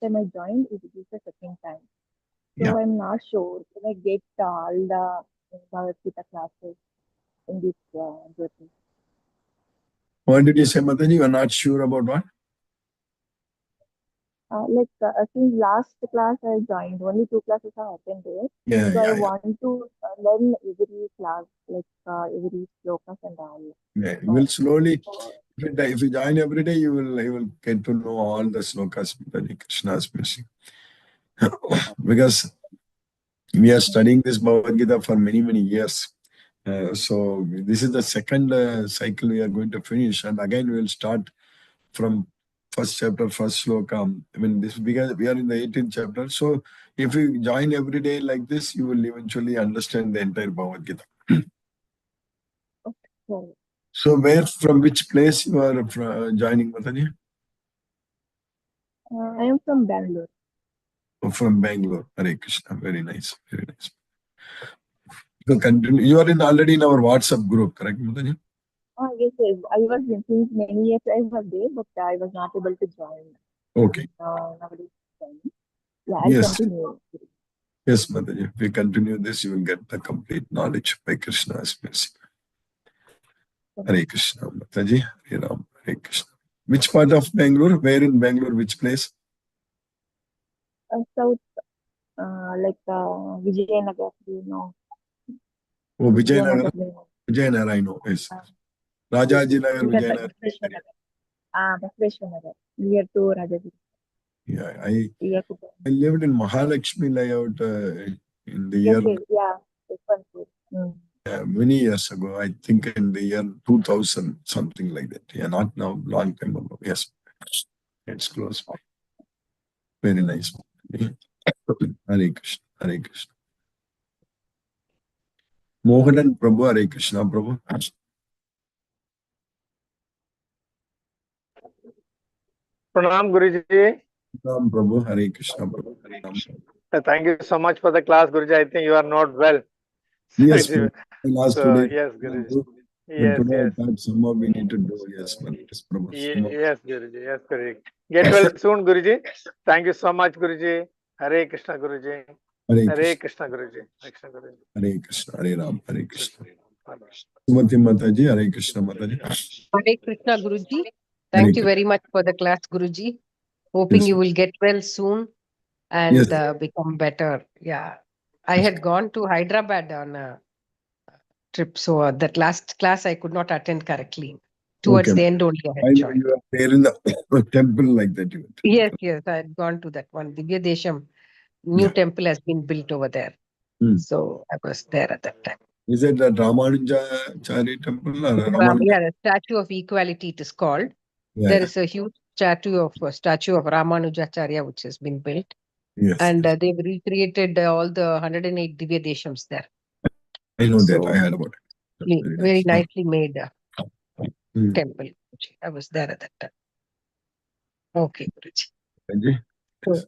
time I joined, it is the second time. So Yeah. I'm not sure. Can I get all the Bhagavad Gita classes in this journey? What did you say, Mataji? You are not sure about what? Since last class I joined, only 2 classes are attended. Yeah, So I yeah. want to learn every class, every slokas and all. Yeah. You will slowly, if you join every day, you will get to know all the slokas, Mataji, Krishna's mercy. Because we are studying this Bhagavad Gita for many, many years. So this is the second cycle we are going to finish. And again, we will start from first chapter, first sloka. Because we are in the 18th chapter. So if you join every day like this, you will eventually understand the entire Bhagavad Gita. Sorry. So from which place you are joining, Mataji? I am from Bangalore. Oh, from Bangalore. Hare Krishna. Very nice. Very nice. So continue. You are already in our WhatsApp group, correct, Mataji? Yes, yes. I was since many years I was there, but I was not able to join. Okay. Nowadays, joining. Yeah, I'll Yes. continue. Yes, Mataji. If we continue this, you will get the complete knowledge by Krishna's mercy. Hare Krishna, Mataji. Hare Ram. Hare Krishna. Which part of Bangalore? Where in Bangalore? Which place? South, like Vijayanagar, you know. Oh, Vijayanagar. Vijayanagar. Vijayanagar, I know. Yes. Rajaji Nagar, Vijayanagar. Balakrishnan, near to Rajaji. Yeah, I lived in Mahalakshmi layout in the Yes, year yes, yeah. This one too. many years ago. I think in the year 2000, something like that. Yeah, not now, long time ago. Yes, it's close by. Very nice. Hare Krishna, Hare Krishna. Mohan Prabhu, Hare Krishna, Prabhu. Pranam Guruji. Ram Prabhu, Hare Krishna, Prabhu. Ram. Thank you so much for the class, Guruji. I think you are not well. Yes, So, last 2 days. yes, Guruji. But Yes, today yes. I thought somehow we need to do. Yes, Prabhu. Yes, Guruji. Yes, correct. Get well soon, Guruji. Thank you so much, Guruji. Hare Krishna, Guruji. Hare Krishna, Guruji. Hare Krishna, Hare Ram, Hare Krishna. Sumati Mataji, Hare Krishna Mataji. Hare Krishna, Guruji. Thank you very much for the class, Guruji. Hoping Yes. you will get well soon and Yes. become better. Yeah. I had gone to Hyderabad on a trip, so that last class I could not attend correctly. Towards the end only I I had know joined. you are there in the temple like that. Yes, yes. I had gone to that one. Divya Desham, new temple has been built over there. So I was there at that time. Is it the Ramanujachari temple or Ramanuja? Yeah, the Statue of Equality it is called. Yeah, There is a huge statue of Ramanujacharya which has been built. Yes. And they've recreated all the 108 Divya Deshams there. I know that. I heard about it. Very nicely made temple. I was there at that time. Okay, Guruji. So,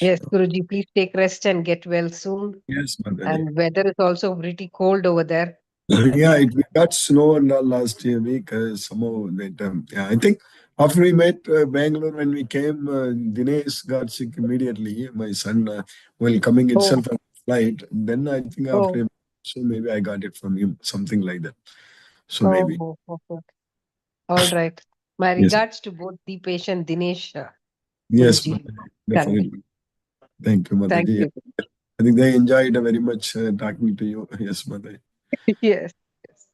yes, Guruji, please take rest and get well soon. Yes, Mataji. And weather is also pretty cold over there. Yeah, we got snow in the last week. Somehow that, yeah, I think after we met Bangalore, when we came, Dinesh got sick immediately. My son, while coming itself on flight. Then I think after, so maybe I got it from him, something like that. So maybe. All right. My regards to both Deepesh and Dinesh. Yes, Guruji. definitely. Thank you, Mataji. Thank you. I think they enjoyed very much talking to you. Yes, Mataji. Yes.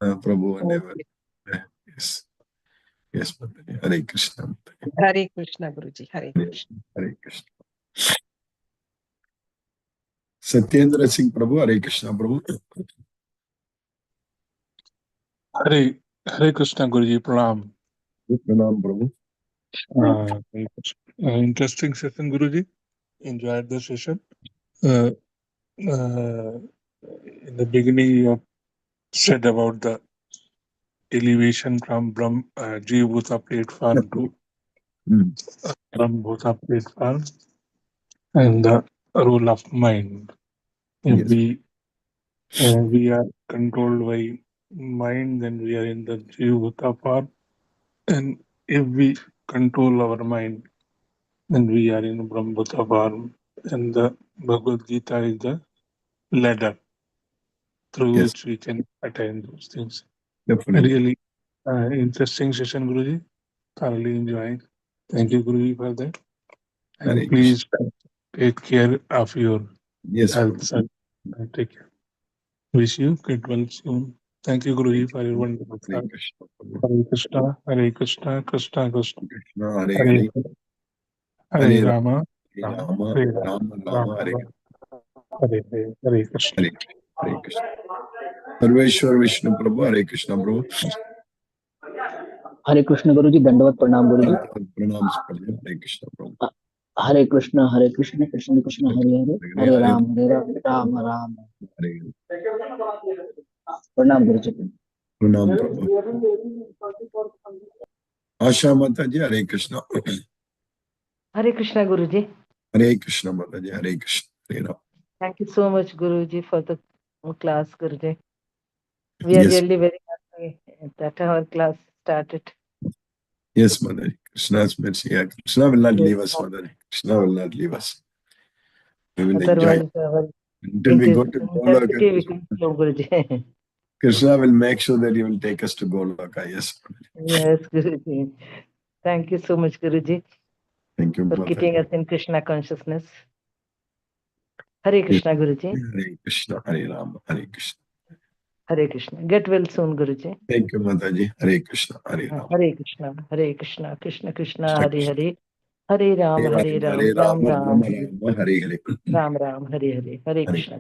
Prabhu and everyone. Yes. Yes, Mataji. Hare Krishna. Mataji. Hare Krishna, Guruji. Hare Krishna. Hare Krishna. Satyendra Singh Prabhu, Hare Krishna Prabhu. Hare Krishna, Guruji, Pranam. Pranam Prabhu. Interesting session, Guruji. Enjoyed the session. In the beginning, you said about the elevation from Jivabhuta platform to Brahmbhuta platform and the role of mind. If we are controlled by mind, then we are in the Jivabhuta form. And if we control our mind, then we are in Brahmbhuta form. And the Bhagavad Gita is the ladder through which we can attain those things. Definitely. Really interesting session, Guruji. Thoroughly enjoying. Thank you, Guruji, for that. And please take care of your health. Take care. Wish you get well soon. Thank you, Guruji, for your wonderful class. Hare Krishna, Hare Krishna, Krishna Krishna, Hare Hare Rama, Rama Rama, Hare Krishna. Hare Krishna. Sarveshwar Vishnu Prabhu, Hare Krishna Prabhu. Hare Krishna Guruji, Dandavat Pranam Guruji. Pranam Hare Krishna Prabhu. Hare Krishna, Krishna Krishna, Hare Hare, Hare Ram, Ram Ram. Pranam Guruji. Pranam Prabhu. Asha Mataji, Hare Krishna. Hare Krishna, Guruji. Hare Krishna Mataji, Hare Krishna. Hare Ram. Thank you so much, Guruji, for the class, Guruji. We are Yes. really very happy that our class started. Yes, Mataji. Krishna's mercy. Yeah. Krishna will not leave us, Mataji. Krishna will not leave us. We will enjoy until we go to Goloka. We can flow, Guruji. Krishna will make sure that he will take us to Goloka. Yes. Yes, Guruji. Thank you so much, Guruji. Thank you, for Mataji. keeping us in Krishna consciousness. Hare Krishna, Guruji. Hare Krishna, Hare Ram, Hare Krishna. Hare Krishna. Get well soon, Guruji. Thank you, Mataji. Hare Krishna, Hare Ram. Hare Krishna, Hare Krishna, Krishna Krishna, Krishna, Hare Hare, Hare Ram, Hare Ram, Hare Ram Ram, Ram, Rama Hare Hare. Ram Ram, Hare Hare, Hare Krishna.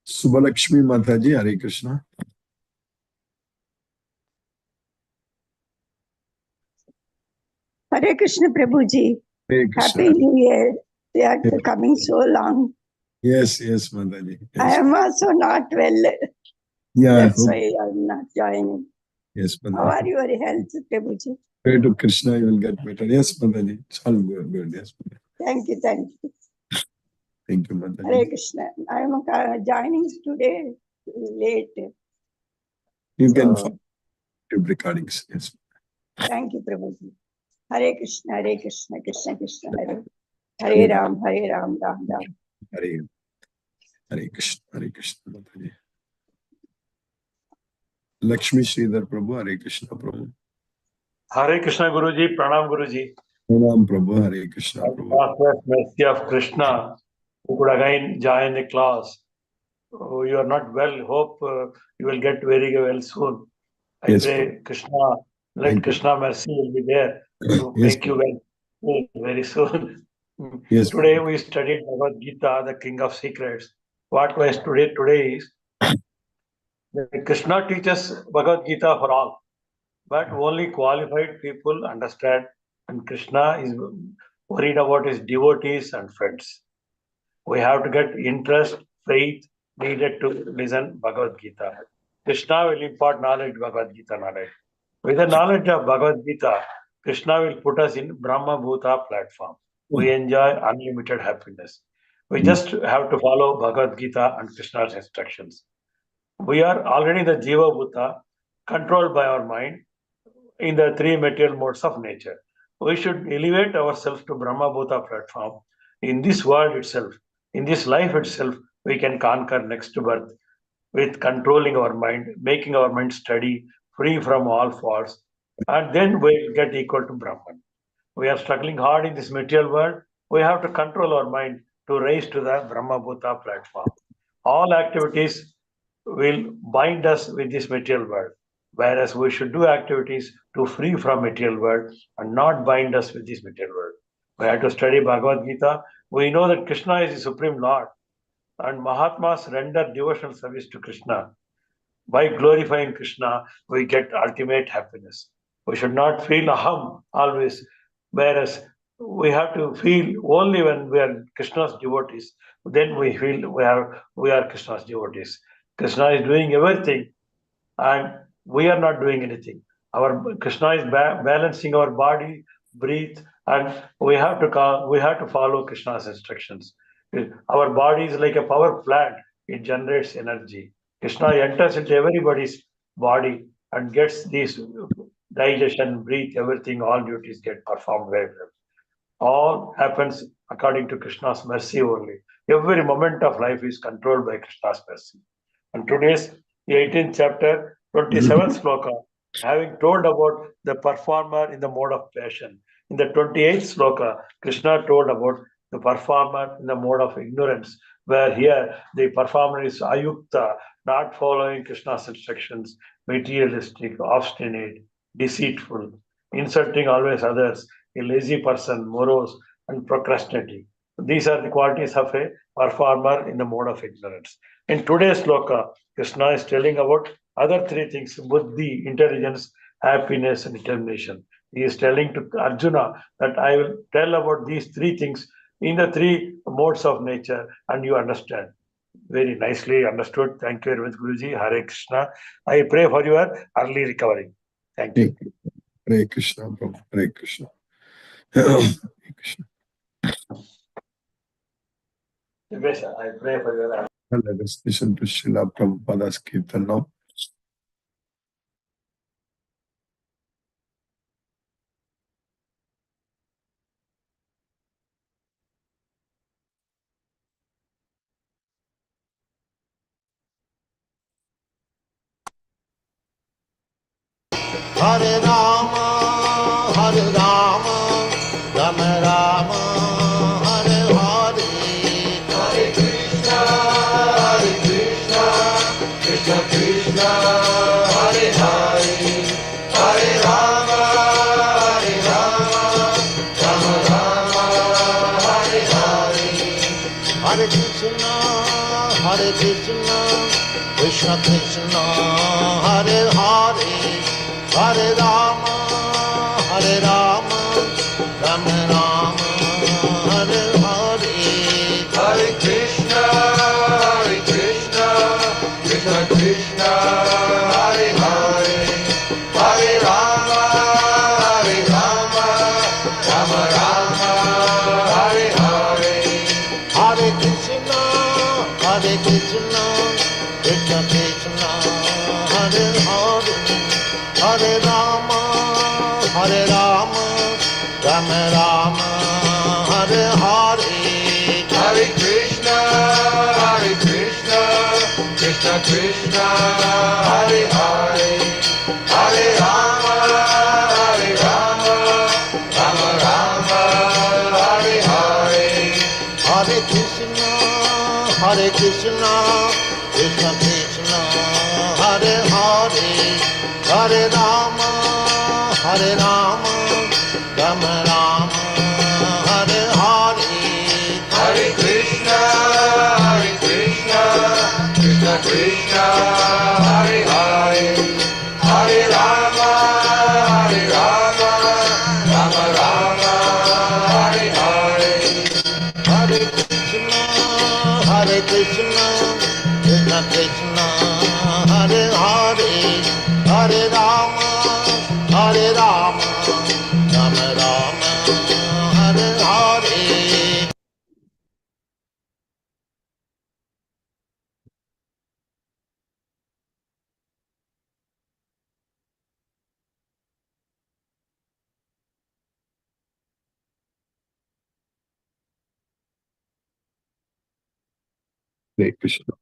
Subhalakshmi Mataji, Hare Krishna. Hare Krishna Prabhuji. Hare Krishna. Happy New Year. They are coming so long. Yes, yes, Mataji. Yes. I am also not well. Yeah, That's why I am not joining. Yes, Mataji. How are your health, Prabhuji? Pray to Krishna, you will get better. Yes, Mataji. It's all good. Yes, Mataji. Thank you, thank you. Thank you, Mataji. Hare Krishna. I am joining today late. You can find YouTube recordings. Yes. Thank you, Prabhuji. Hare Krishna, Hare Krishna, Krishna Krishna, Hare Hare Ram, Ram Ram. Hare Hare Krishna, Mataji. Lakshmi Sridhar Prabhu, Hare Krishna Prabhu. Hare Krishna Guruji, Pranam Guruji. Pranam Prabhu, Hare Krishna Prabhu. Mercy of Krishna, who could again join the class. You are not well. Hope you will get very well soon. I pray Krishna, let Krishna mercy will be there to make you well very soon. Yes. Today we studied Bhagavad Gita, the King of Secrets. What was today is that Krishna teaches Bhagavad Gita for all, but only qualified people understand, and Krishna is worried about his devotees and friends. We have to get interest, faith needed to listen Bhagavad Gita. Krishna will impart knowledge, Bhagavad Gita knowledge. With the knowledge of Bhagavad Gita, Krishna will put us in Brahma Bhuta platform. We enjoy unlimited happiness. We just have to follow Bhagavad Gita and Krishna's instructions. We are already the Jiva Bhuta, controlled by our mind in the three material modes of nature. We should elevate ourselves to Brahma Bhuta platform. In this world itself, in this life itself, we can conquer next birth with controlling our mind, making our mind steady, free from all faults, and then we'll get equal to Brahman. We are struggling hard in this material world. We have to control our mind to rise to the Brahma Bhuta platform. All activities will bind us with this material world, whereas we should do activities to free from material world and not bind us with this material world. We have to study Bhagavad Gita. We know that Krishna is the Supreme Lord, and Mahatmas render devotional service to Krishna. By glorifying Krishna, we get ultimate happiness. We should not feel aham always, whereas we have to feel only when we are Krishna's devotees. Then we feel we are Krishna's devotees. Krishna is doing everything, and we are not doing anything. Our Krishna is balancing our body, breathe, and we have to follow Krishna's instructions. Our body is like a power plant; it generates energy. Krishna enters into everybody's body and gets this digestion, breathe, everything. All duties get performed very well. All happens according to Krishna's mercy only. Every moment of life is controlled by Krishna's mercy. And today's 18th chapter, 27th sloka, having told about the performer in the mode of passion. In the 28th sloka, Krishna told about the performer in the mode of ignorance, where here the performer is ayukta, not following Krishna's instructions, materialistic, obstinate, deceitful, insulting always others, a lazy person, morose, and procrastinating. These are the qualities of a performer in the mode of ignorance. In today's sloka, Krishna is telling about other three things: buddhi, intelligence, happiness, and determination. He is telling to Arjuna that I will tell about these three things in the three modes of nature, and you understand. Very nicely understood. Thank you very much, Guruji. Hare Krishna. I pray for your early recovery. Thank you. Hare Krishna, Prabhu. Hare Krishna. Hare Krishna. Yes, I pray for your. Let us listen to Srila Prabhupada's Kirtan now. Hare Rama, Hare Rama, Rama Rama, Hare Hare, Hare Krishna, Krishna Krishna, Hare Hare, Hare Rama, Rama Rama, Hare Hare, Hare Krishna, Krishna Krishna, Hare Hare, Hare Rama, Rama Rama, Hare Hare, Hare Krishna, Krishna Krishna, Hare Hare, Hare Rama, Rama Rama, Hare Hare, Hare Krishna, Krishna Krishna, Hare Hare, Hare Rama, Rama Rama, Hare Hare, Hare Krishna, Krishna Krishna, Hare Hare, Hare Rama, Rama Rama, Hare Hare, Hare Krishna, Krishna Krishna, Hare Hare, Hare Rama, Rama Rama, Hare Hare, Hare Krishna, Krishna Krishna, Hare Hare, Hare Rama, Rama Rama, Hare Hare, Hare Krishna, Krishna Krishna, Hare Hare, Hare Rama, Rama Rama, Hare Hare. Hare Krishna.